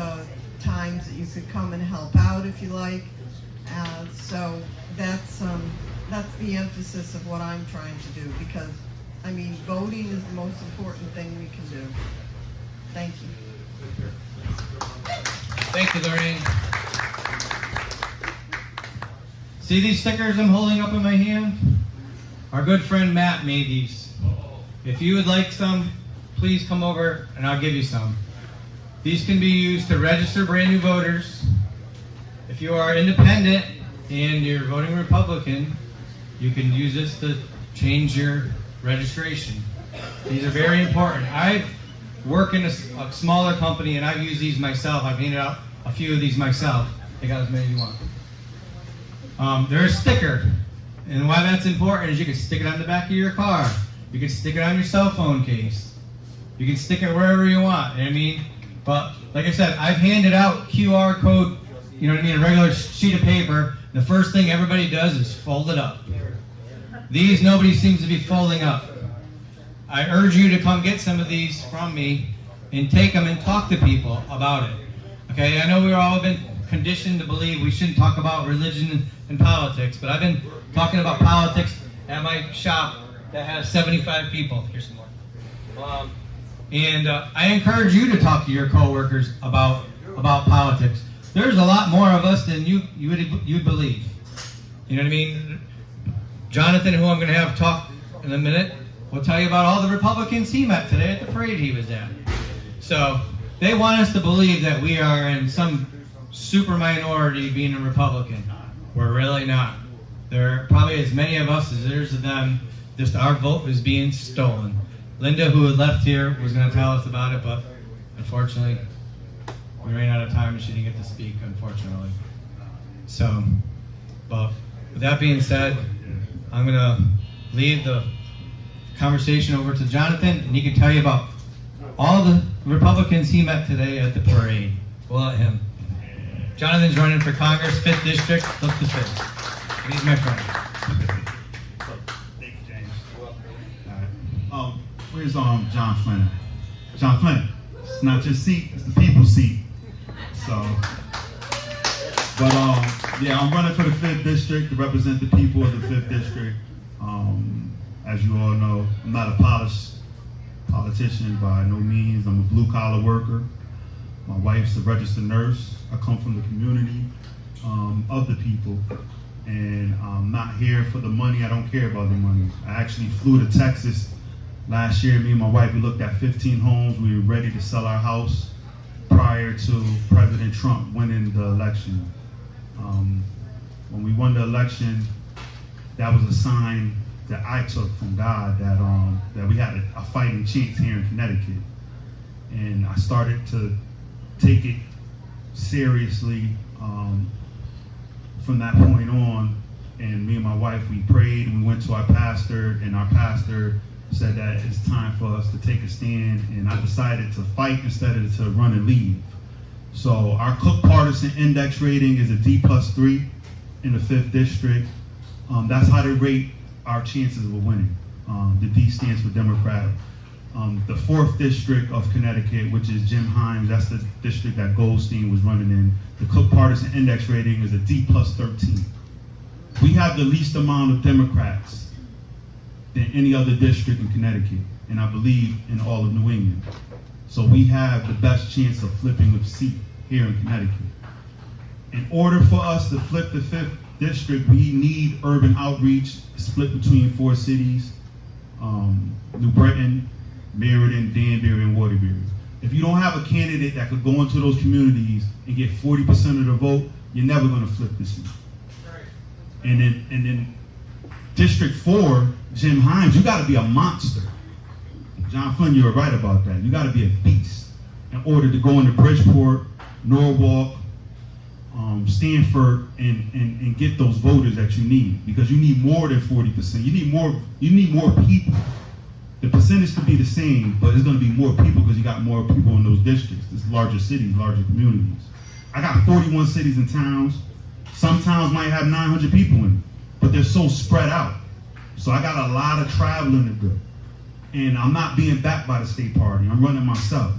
times that you could come and help out if you like. So that's the emphasis of what I'm trying to do, because voting is the most important thing we can do. Thank you. Thank you, Lorraine. See these stickers I'm holding up in my hand? Our good friend Matt made these. If you would like some, please come over and I'll give you some. These can be used to register brand new voters. If you are independent and you're voting Republican, you can use this to change your registration. These are very important. I work in a smaller company, and I've used these myself. I've handed out a few of these myself. Take out as many as you want. They're a sticker, and why that's important is you can stick it on the back of your car. You can stick it on your cell phone case. You can stick it wherever you want. You know what I mean? But like I said, I've handed out QR code, you know what I mean, a regular sheet of paper. The first thing everybody does is fold it up. These, nobody seems to be folding up. I urge you to come get some of these from me and take them and talk to people about it. Okay, I know we've all been conditioned to believe we shouldn't talk about religion and politics, but I've been talking about politics at my shop that has 75 people. Here's some more. And I encourage you to talk to your coworkers about politics. There's a lot more of us than you'd believe. You know what I mean? Jonathan, who I'm going to have talk in a minute, will tell you about all the Republicans he met today at the parade he was at. So they want us to believe that we are in some super minority being a Republican. We're really not. There are probably as many of us as there's of them. Just our vote is being stolen. Linda, who had left here, was going to tell us about it, but unfortunately, we ran out of time and she didn't get to speak, unfortunately. So, but with that being said, I'm going to leave the conversation over to Jonathan, and he can tell you about all the Republicans he met today at the parade. We'll let him. Jonathan's running for Congress, 5th District. Look to 5th. He's my friend. Thank you, James. All right. Where's John Flynn? John Flynn. It's not your seat, it's the people's seat. So, but yeah, I'm running for the 5th District to represent the people of the 5th District. As you all know, I'm not a polished politician by no means. I'm a blue-collar worker. My wife's a registered nurse. I come from the community of the people, and I'm not here for the money. I don't care about the money. I actually flew to Texas last year. Me and my wife, we looked at 15 homes. We were ready to sell our house prior to President Trump winning the election. When we won the election, that was a sign that I took from God that we had a fighting chance here in Connecticut. And I started to take it seriously from that point on. And me and my wife, we prayed and we went to our pastor, and our pastor said that it's time for us to take a stand, and I decided to fight instead of to run and leave. So our Cook Partisan Index rating is a D+3 in the 5th District. That's how they rate our chances of winning. The D stands for Democrat. The 4th District of Connecticut, which is Jim Himes, that's the district that Goldstein was running in. The Cook Partisan Index rating is a D+13. We have the least amount of Democrats than any other district in Connecticut, and I believe in all of New England. So we have the best chance of flipping the seat here in Connecticut. In order for us to flip the 5th District, we need urban outreach split between 4 cities, New Britain, Meriden, Danbury, and Waterbury. If you don't have a candidate that could go into those communities and get 40% of the vote, you're never going to flip the seat. And then District 4, Jim Himes, you got to be a monster. John Flynn, you were right about that. You got to be a beast in order to go into Bridgeport, Norwalk, Stanford, and get those voters that you need, because you need more than 40%. You need more people. The percentage could be the same, but it's going to be more people because you got more people in those districts. It's larger cities, larger communities. I got 41 cities and towns. Some towns might have 900 people in it, but they're so spread out. So I got a lot of traveling to do. And I'm not being backed by the state party. I'm running myself.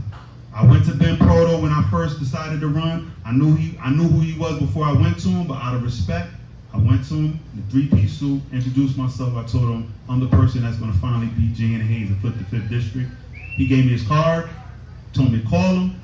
I went to Ben Proto when I first decided to run. I knew who he was before I went to him, but out of respect, I went to him in a 3-piece suit, introduced myself. I told him I'm the person that's going to finally beat Jan Hayes and flip the 5th District. He gave me his card, told me to call him.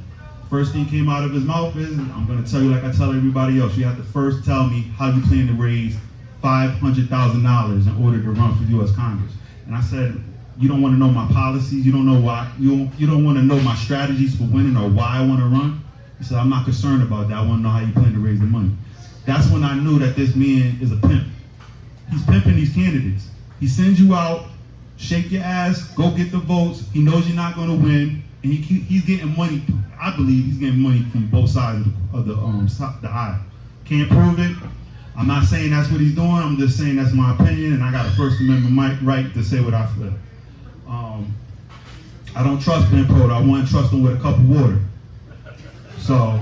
First thing came out of his mouth is, I'm going to tell you like I tell everybody else. You have to first tell me how you plan to raise $500,000 in order to run for U.S. Congress. And I said, you don't want to know my policies. You don't know why. You don't want to know my strategies for winning or why I want to run. He said, I'm not concerned about that. I want to know how you plan to raise the money. That's when I knew that this man is a pimp. He's pimping these candidates. He sends you out shake your ass, go get the votes. He knows you're not going to win, and he's getting money. I believe he's getting money from both sides of the aisle. Can't prove it. I'm not saying that's what he's doing. I'm just saying that's my opinion, and I got a First Amendment right to say what I feel. I don't trust Ben Proto. I want to trust him with a cup of water. So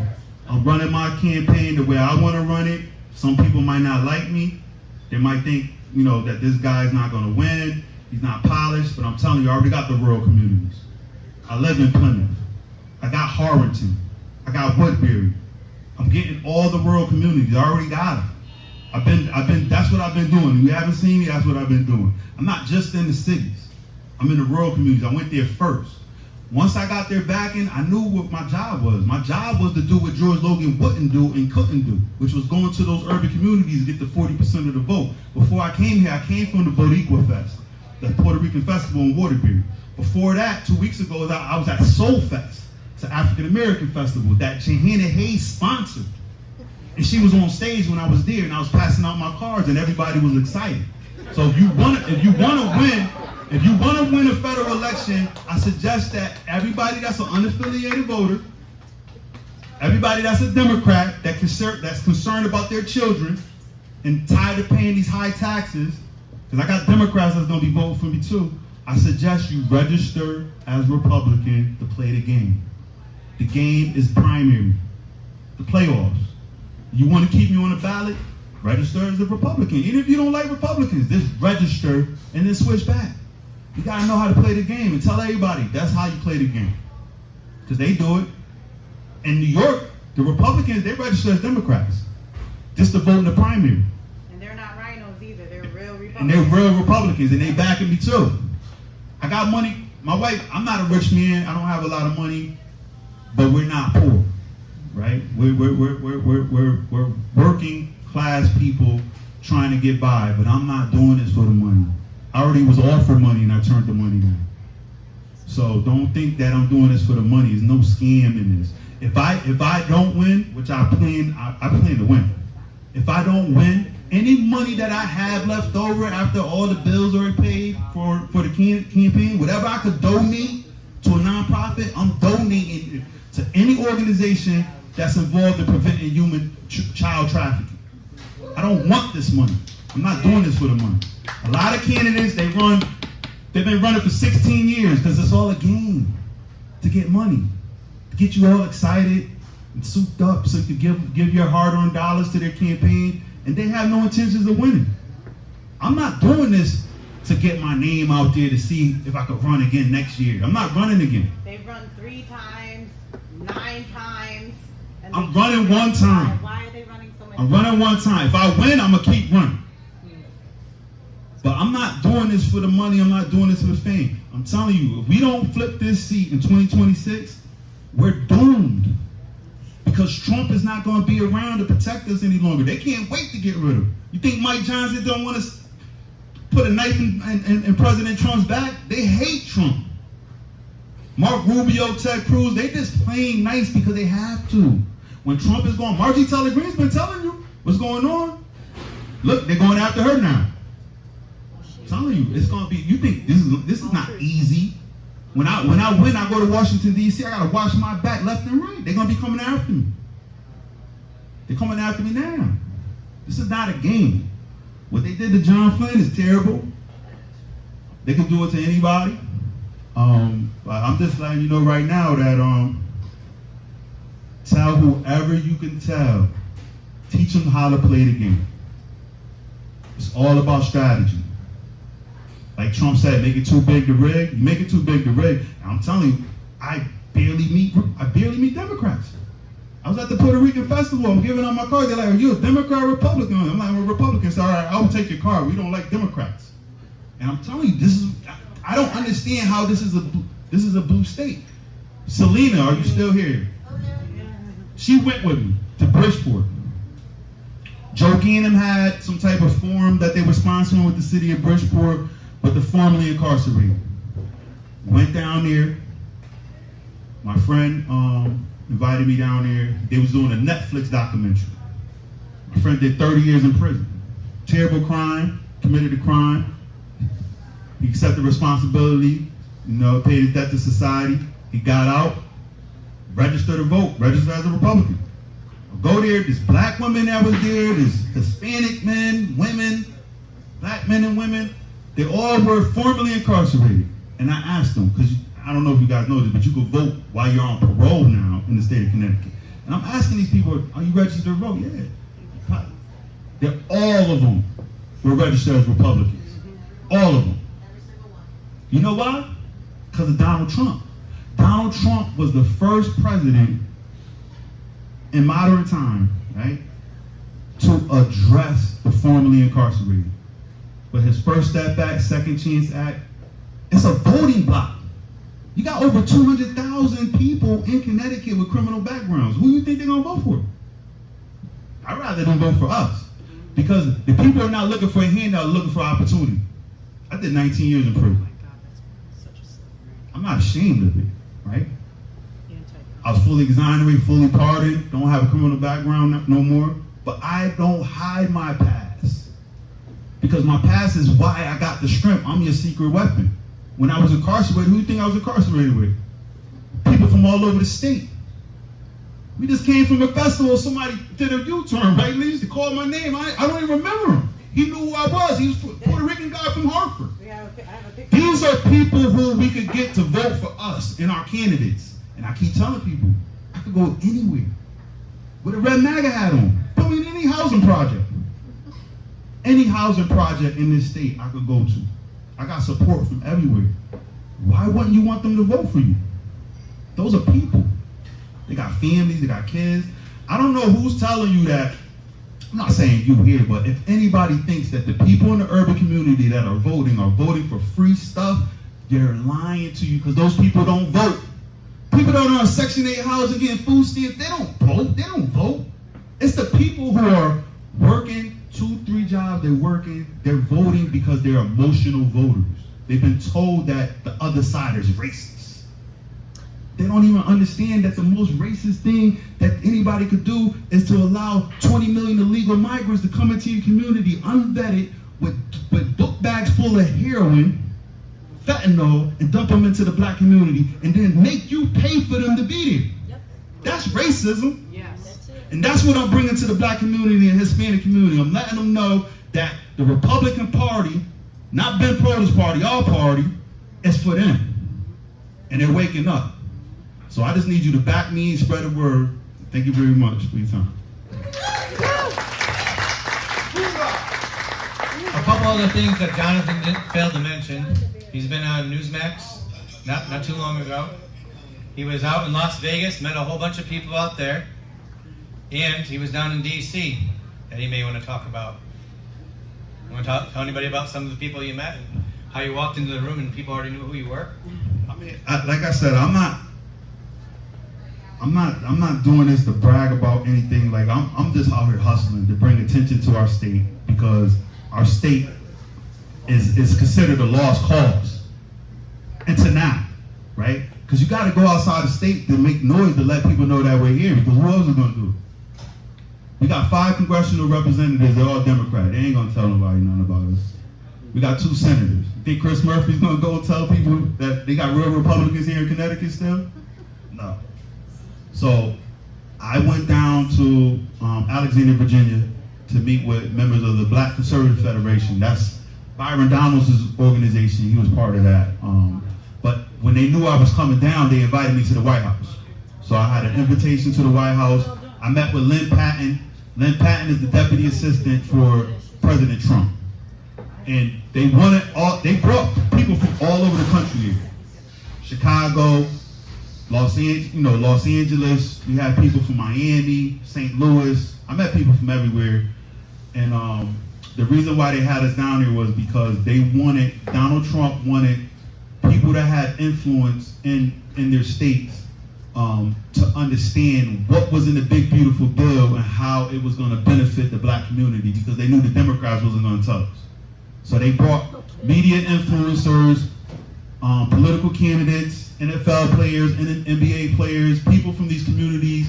I'm running my campaign the way I want to run it. Some people might not like me. They might think, that this guy's not going to win. He's not polished, but I'm telling you, I already got the rural communities. I live in Plymouth. I got Harrington. I got Woodbury. I'm getting all the rural communities. I already got them. That's what I've been doing. If you haven't seen me, that's what I've been doing. I'm not just in the cities. I'm in the rural communities. I went there first. Once I got their backing, I knew what my job was. My job was to do what George Logan wouldn't do and couldn't do, which was going to those urban communities to get the 40% of the vote. Before I came here, I came from the Boricua Fest, the Puerto Rican festival in Waterbury. Before that, 2 weeks ago, I was at Soul Fest. It's an African American festival that Johanna Hayes sponsored. And she was on stage when I was there, and I was passing out my cards, and everybody was excited. So if you want to win a federal election, I suggest that everybody that's an unaffiliated voter, everybody that's a Democrat that's concerned about their children and tired of paying these high taxes, because I got Democrats that's going to be voting for me too, I suggest you register as Republican to play the game. The game is primary, the playoffs. You want to keep me on the ballot? Register as a Republican. Even if you don't like Republicans, just register and then switch back. You got to know how to play the game and tell everybody that's how you play the game. Because they do it. In New York, the Republicans, they register as Democrats just to vote in the primary. And they're not rhinos either. They're real Republicans. And they're real Republicans, and they backing me too. I got money. My wife, I'm not a rich man. I don't have a lot of money, but we're not poor, right? We're working class people trying to get by, but I'm not doing this for the money. I already was offered money and I turned the money down. So don't think that I'm doing this for the money. There's no scam in this. If I don't win, which I plan to win. If I don't win, any money that I have left over after all the bills are paid for the campaign, whatever I could donate to a nonprofit, I'm donating to any organization that's involved in preventing human child trafficking. I don't want this money. I'm not doing this for the money. A lot of candidates, they've been running for 16 years because it's all a game to get money, to get you all excited and souped up so you can give your hard-earned dollars to their campaign, and they have no intentions of winning. I'm not doing this to get my name out there to see if I could run again next year. I'm not running again. They've run 3 times, 9 times. And I'm running one time. Why are they running so many I'm running one time. If I win, I'm going to keep running. But I'm not doing this for the money. I'm not doing this for the fame. I'm telling you, if we don't flip this seat in 2026, we're doomed. Because Trump is not going to be around to protect us any longer. They can't wait to get rid of him. You think Mike Johnson don't want to put a knife in President Trump's back? They hate Trump. Mark Rubio, Ted Cruz, they just playing nice because they have to. When Trump is gone, Marjorie Taylor Greene's been telling you what's going on. Look, they're going after her now. I'm telling you, it's going to be, you think this is not easy. When I win, I go to Washington, D.C., I got to watch my back left and right. They're going to be coming after me. They're coming after me now. This is not a game. What they did to John Flynn is terrible. They can do it to anybody. But I'm just letting you know right now that tell whoever you can tell, teach them how to play the game. It's all about strategy. Like Trump said, make it too big to rig. You make it too big to rig. And I'm telling you, I barely meet Democrats. I was at the Puerto Rican festival. I'm giving out my card. They're like, are you a Democrat or Republican? I'm like, I'm a Republican. So all right, I will take your card. We don't like Democrats. And I'm telling you, I don't understand how this is a blue state. Selena, are you still here? She went with me to Bridgeport. Joe Ganim had some type of forum that they were sponsoring with the city of Bridgeport, but the formerly incarcerated. Went down there. My friend invited me down there. They was doing a Netflix documentary. My friend did 30 years in prison. Terrible crime, committed a crime. He accepted responsibility, paid his debt to society. He got out, registered to vote, registered as a Republican. Go there, there's black women that was there, there's Hispanic men, women, black men and women. They all were formerly incarcerated. And I asked them, because I don't know if you guys know this, but you can vote while you're on parole now in the state of Connecticut. And I'm asking these people, are you registered to vote? Yeah. All of them were registered as Republicans. All of them. You know why? Because of Donald Trump. Donald Trump was the first president in modern time, right, to address the formerly incarcerated. But his First Step Act, Second Chance Act, it's a voting block. You got over 200,000 people in Connecticut with criminal backgrounds. Who do you think they're gonna vote for? I'd rather them vote for us. Because the people are not looking for a handout, they're looking for opportunity. I did 19 years in prison. I'm not ashamed of it, right? I was fully exonerated, fully pardoned, don't have a criminal background no more. But I don't hide my past. Because my past is why I got the strength. I'm your secret weapon. When I was incarcerated, who do you think I was incarcerated with? People from all over the state. We just came from a festival, somebody did a U-turn, right? They used to call my name. I don't even remember him. He knew who I was. He was a Puerto Rican guy from Hartford. These are people who we could get to vote for us and our candidates. And I keep telling people, I could go anywhere with a red MAGA hat on. Put me in any housing project. Any housing project in this state I could go to. I got support from everywhere. Why wouldn't you want them to vote for you? Those are people. They got families, they got kids. I don't know who's telling you that. I'm not saying you here, but if anybody thinks that the people in the urban community that are voting for free stuff, they're lying to you because those people don't vote. People that are on Section 8 housing getting food stamps, they don't vote. They don't vote. It's the people who are working 2-3 jobs, they're voting because they're emotional voters. They've been told that the other side is racist. They don't even understand that the most racist thing that anybody could do is to allow 20 million illegal migrants to come into your community unvetted with book bags full of heroin, fentanyl, and dump them into the black community and then make you pay for them to be there. Yep. That's racism. Yes. And that's what I'm bringing to the black community and Hispanic community. I'm letting them know that the Republican Party, not Ben Proda's party, our party, is for them. And they're waking up. So I just need you to back me and spread the word. Thank you very much for your time. A couple other things that Jonathan failed to mention. He's been on Newsmax not too long ago. He was out in Las Vegas, met a whole bunch of people out there. And he was down in D.C. that he may want to talk about. You want to tell anybody about some of the people you met and how you walked into the room and people already knew who you were? I mean, like I said, I'm not doing this to brag about anything. Like I'm just out here hustling to bring attention to our state because our state is considered a lost cause. Until now, right? Because you got to go outside the state to make noise to let people know that we're here. Because who else is going to do it? We got 5 congressional representatives. They're all Democrat. They ain't going to tell nobody nothing about us. We got 2 senators. You think Chris Murphy's going to go and tell people that they got real Republicans here in Connecticut still? No. So I went down to Alexandria, Virginia to meet with members of the Black Conservative Federation. That's Byron Donald's organization. He was part of that. But when they knew I was coming down, they invited me to the White House. So I had an invitation to the White House. I met with Lynn Patton. Lynn Patton is the deputy assistant for President Trump. And they brought people from all over the country here. Chicago, Los Angeles, we had people from Miami, St. Louis. I met people from everywhere. And the reason why they had us down here was because Donald Trump wanted people that had influence in their states to understand what was in the big, beautiful bill and how it was going to benefit the black community because they knew the Democrats wasn't going to tell us. So they brought media influencers, political candidates, NFL players, and NBA players, people from these communities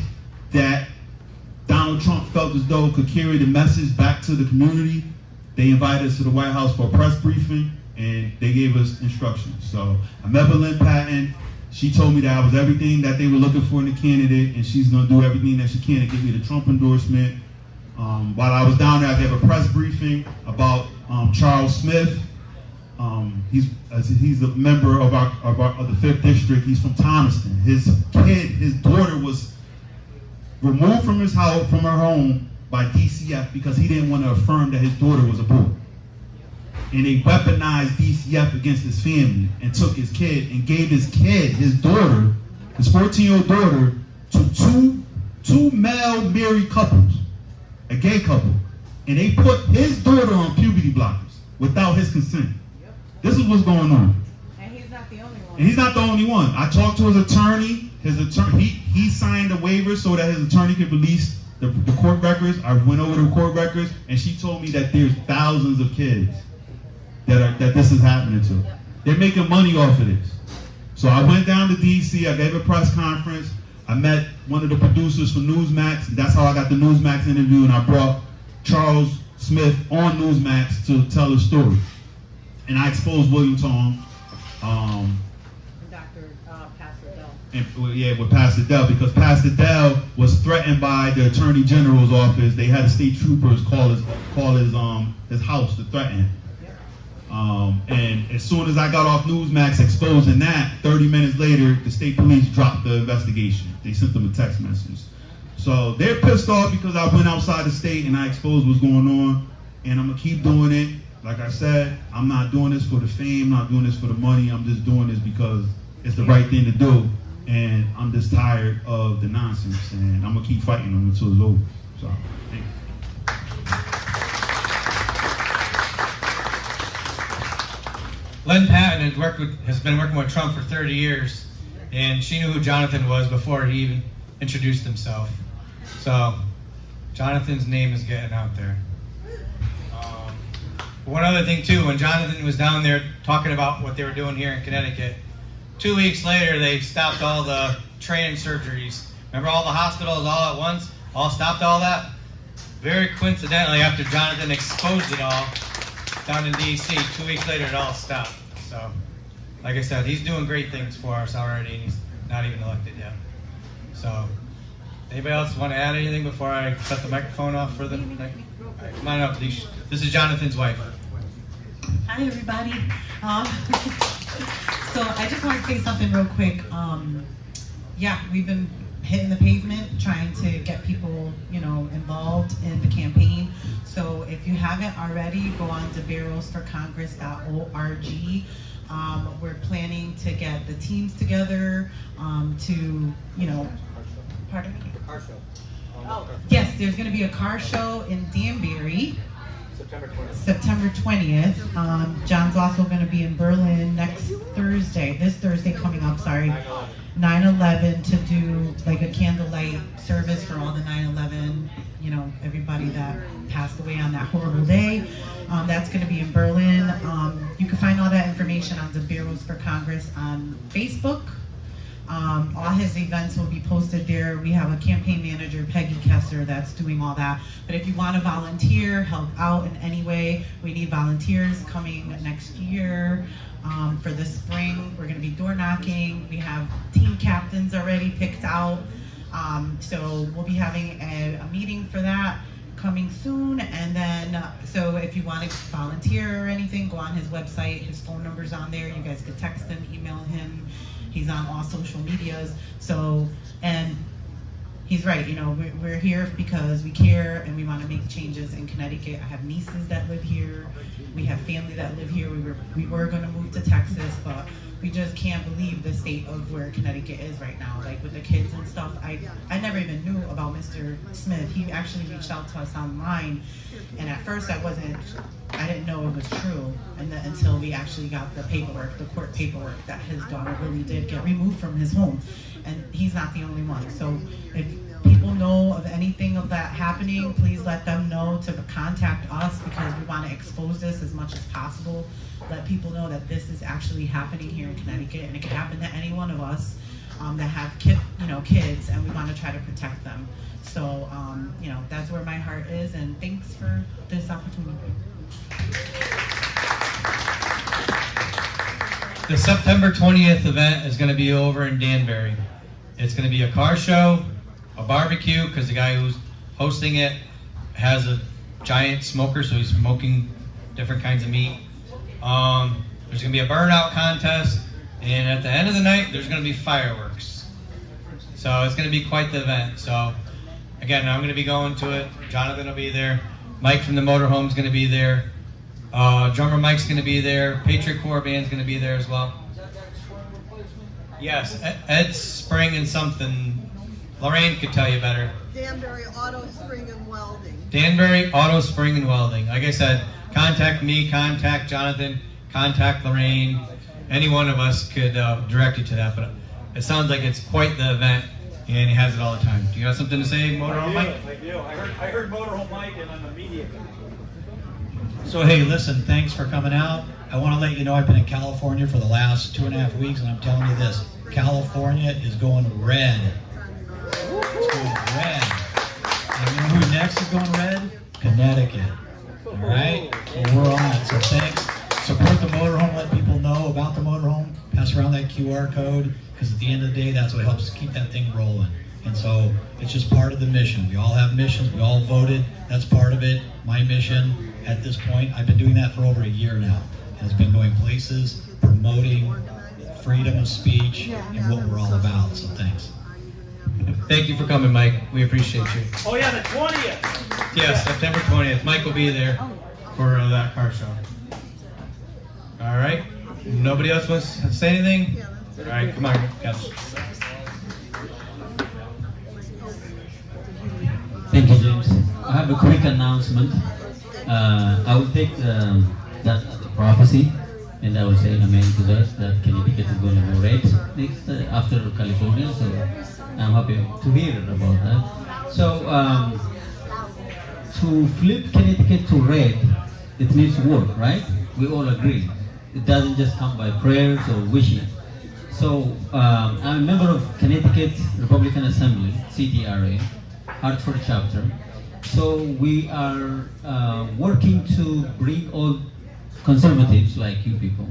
that Donald Trump felt as though could carry the message back to the community. They invited us to the White House for a press briefing, and they gave us instructions. So I met with Lynn Patton. She told me that I was everything that they were looking for in a candidate, and she's going to do everything that she can to give me the Trump endorsement. While I was down there, I gave a press briefing about Charles Smith. He's a member of the 5th District. He's from Thomaston. His daughter was removed from his house, from her home, by DCF because he didn't want to affirm that his daughter was a boy. And they weaponized DCF against his family and took his kid and gave his kid, his daughter, his 14-year-old daughter, to two male married couples, a gay couple. And they put his daughter on puberty blockers without his consent. This is what's going on. And he's not the only one. And he's not the only one. I talked to his attorney. He signed a waiver so that his attorney could release the court records. I went over the court records, and she told me that there's thousands of kids that this is happening to. They're making money off of this. So I went down to DC. I gave a press conference. I met one of the producers for Newsmax. That's how I got the Newsmax interview, and I brought Charles Smith on Newsmax to tell his story. And I exposed William Tong. Dr. Pastor Dell. And with Pastor Dell, because Pastor Dell was threatened by the Attorney General's office. They had the state troopers call his house to threaten him. And as soon as I got off Newsmax exposing that, 30 minutes later, the state police dropped the investigation. They sent them a text message. So they're pissed off because I went outside the state and I exposed what's going on. And I'm going to keep doing it. Like I said, I'm not doing this for the fame, not doing this for the money. I'm just doing this because it's the right thing to do. And I'm just tired of the nonsense. And I'm going to keep fighting them until it's over. So, thank you. Lynn Patton has been working with Trump for 30 years, and she knew who Jonathan was before he even introduced himself. So, Jonathan's name is getting out there. One other thing too, when Jonathan was down there talking about what they were doing here in Connecticut, 2 weeks later they stopped all the training surgeries. Remember all the hospitals all at once? All stopped all that? Very coincidentally, after Jonathan exposed it all down in DC, 2 weeks later it all stopped. So, like I said, he's doing great things for us already, and he's not even elected yet. So, anybody else want to add anything before I shut the microphone off for the night? Right, come on up, Leash. This is Jonathan's wife. Hi, everybody. So I just want to say something real quick. Yeah, we've been hitting the pavement trying to get people, involved in the campaign. So if you haven't already, go on to barrelsforcongress.org. We're planning to get the teams together to, pardon me? Car show. Yes, there's going to be a car show in Danbury. September 20th. John's also going to be in Berlin this Thursday coming up, 9/11, to do like a candlelight service for all the 9/11, everybody that passed away on that horrible day. That's going to be in Berlin. You can find all that information on the Barrels for Congress on Facebook. All his events will be posted there. We have a campaign manager, Peggy Kessler, that's doing all that. But if you want to volunteer, help out in any way, we need volunteers coming next year. For the spring, we're going to be door knocking. We have team captains already picked out. So we'll be having a meeting for that coming soon. And then, so if you want to volunteer or anything, go on his website. His phone number's on there. You guys could text him, email him. He's on all social medias. So, and he's right, we're here because we care and we want to make changes in Connecticut. I have nieces that live here. We have family that live here. We were going to move to Texas, but we just can't believe the state of where Connecticut is right now. Like with the kids and stuff, I never even knew about Mr. Smith. He actually reached out to us online, and at first I didn't know it was true, and then until we actually got the court paperwork that his daughter really did get removed from his home, and he's not the only one. So if people know of anything of that happening, please let them know to contact us, because we want to expose this as much as possible. Let people know that this is actually happening here in Connecticut, and it can happen to any one of us that have kids, and we want to try to protect them. So that's where my heart is, and thanks for this opportunity. The September 20th event is going to be over in Danbury. It's going to be a car show, a barbecue, because the guy who's hosting it has a giant smoker, so he's smoking different kinds of meat. There's going to be a burnout contest, and at the end of the night, there's going to be fireworks. So it's going to be quite the event. So again, I'm going to be going to it. Jonathan will be there. Mike from the motorhome is going to be there. Drummer Mike's going to be there. Patriot Corps Band's going to be there as well. Yes, Ed Spring and something. Lorraine could tell you better. Danbury Auto Spring and Welding. Danbury Auto Spring and Welding. Like I said, contact me, contact Jonathan, contact Lorraine. Any one of us could direct you to that. But it sounds like it's quite the event, and he has it all the time. Do you have something to say, Motorhome Mike? I do. I heard Motorhome Mike, and I'm immediate. So hey, listen, thanks for coming out. I want to let you know I've been in California for the last 2.5 weeks, and I'm telling you this, California is going red. It's going red. And you know who next is going red? Connecticut. All right? So we're on it. So thanks. Support the motorhome. Let people know about the motorhome. Pass around that QR code, because at the end of the day, that's what helps keep that thing rolling. And so it's just part of the mission. We all have missions. We all voted. That's part of it. My mission at this point, I've been doing that for over a year now. And it's been going places, promoting freedom of speech and what we're all about. So thanks. Thank you for coming, Mike. We appreciate you. Oh yeah, the 20th. Yes, September 20th. Mike will be there for that car show. All right. Nobody else wants to say anything? All right, come on, guys. Thank you, James. I have a quick announcement. I will take that as a prophecy, and I will say amen to that Connecticut is going to go red next after California. So I'm happy to hear about that. So to flip Connecticut to red, it needs work, right? We all agree. It doesn't just come by prayers or wishing. So I'm a member of Connecticut Republican Assembly, CTRA, Hartford chapter. So we are working to bring all conservatives like you people,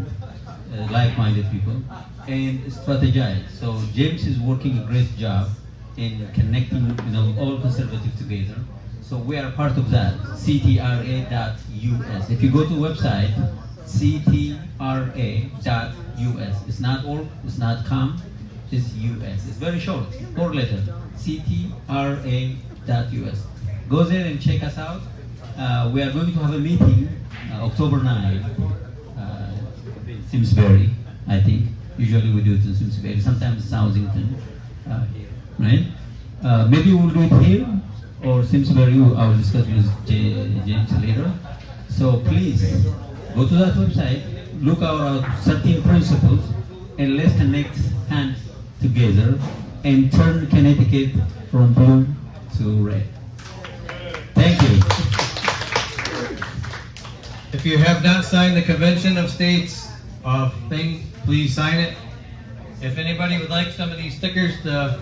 like-minded people, and strategize. So James is working a great job in connecting, all conservatives together. So we are part of that. CTRA.us. If you go to the website, CTRA.us. It's not org, it's not com, it's US. It's very short, 4 letters. CTRA.us. Go there and check us out. We are going to have a meeting October 9, Simsbury, I think. Usually we do it in Simsbury, sometimes Southington, right? Maybe we'll do it here or Simsbury. I will discuss with James later. So please go to that website, look at our 13 principles, and let's connect hands together and turn Connecticut from blue to red. Thank you. If you have not signed the Convention of States thing, please sign it. If anybody would like some of these stickers for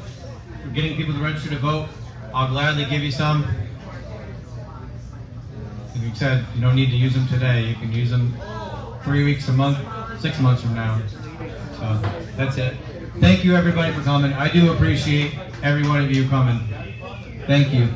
getting people to register to vote, I'll gladly give you some. If you said you don't need to use them today, you can use them 3 weeks, a month, 6 months from now. So that's it. Thank you everybody for coming. I do appreciate every one of you coming. Thank you.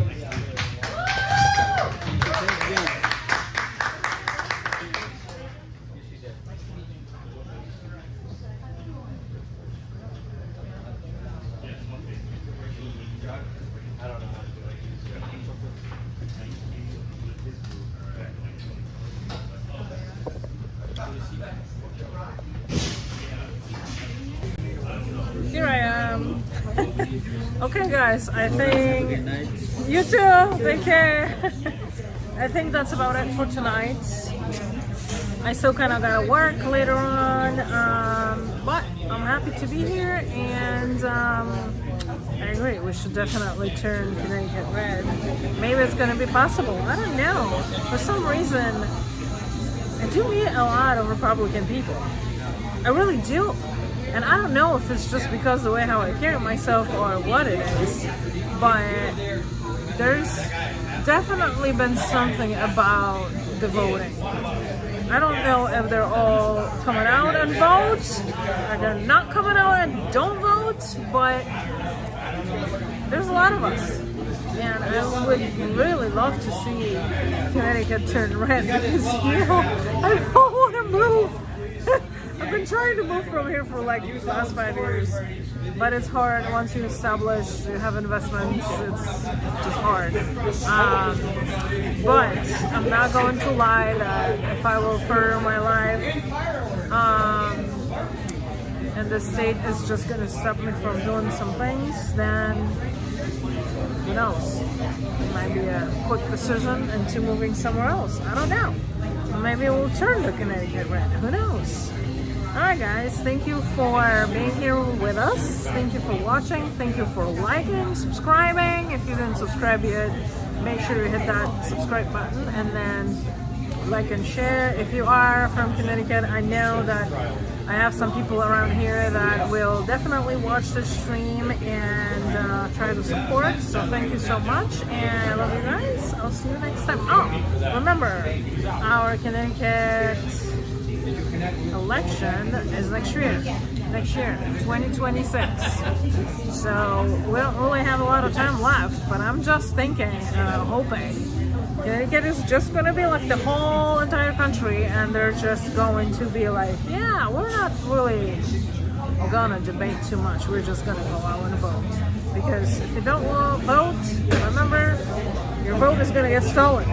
Here I am. Okay guys, I think you too, take care. I think that's about it for tonight. I still kind of gotta work later on, but I'm happy to be here, and I agree, we should definitely turn Connecticut red. Maybe it's gonna be possible, I don't know. For some reason, I do meet a lot of Republican people. I really do. And I don't know if it's just because of the way how I carry myself or what it is, but there's definitely been something about the voting. I don't know if they're all coming out and vote, or they're not coming out and don't vote, but there's a lot of us. And I would really love to see Connecticut turn red because, you know, I don't want to move. I've been trying to move from here for like the last 5 years, but it's hard once you establish, you have investments, it's just hard. But I'm not going to lie that if I will for my life, and the state is just going to stop me from doing some things, then who knows? It might be a quick decision into moving somewhere else. I don't know. Maybe we'll turn to Connecticut red. Who knows? Alright guys, thank you for being here with us. Thank you for watching. Thank you for liking, subscribing. If you didn't subscribe yet, make sure you hit that subscribe button and then like and share. If you are from Connecticut, I know that I have some people around here that will definitely watch this stream and try to support. So thank you so much, and I love you guys. I'll see you next time. Oh, remember, our Connecticut election is next year, 2026. So we don't really have a lot of time left, but I'm just thinking, hoping Connecticut is just going to be like the whole entire country, and they're just going to be like, yeah, we're not really gonna debate too much, we're just gonna go out and vote. Because if you don't vote, remember, your vote is gonna get stolen.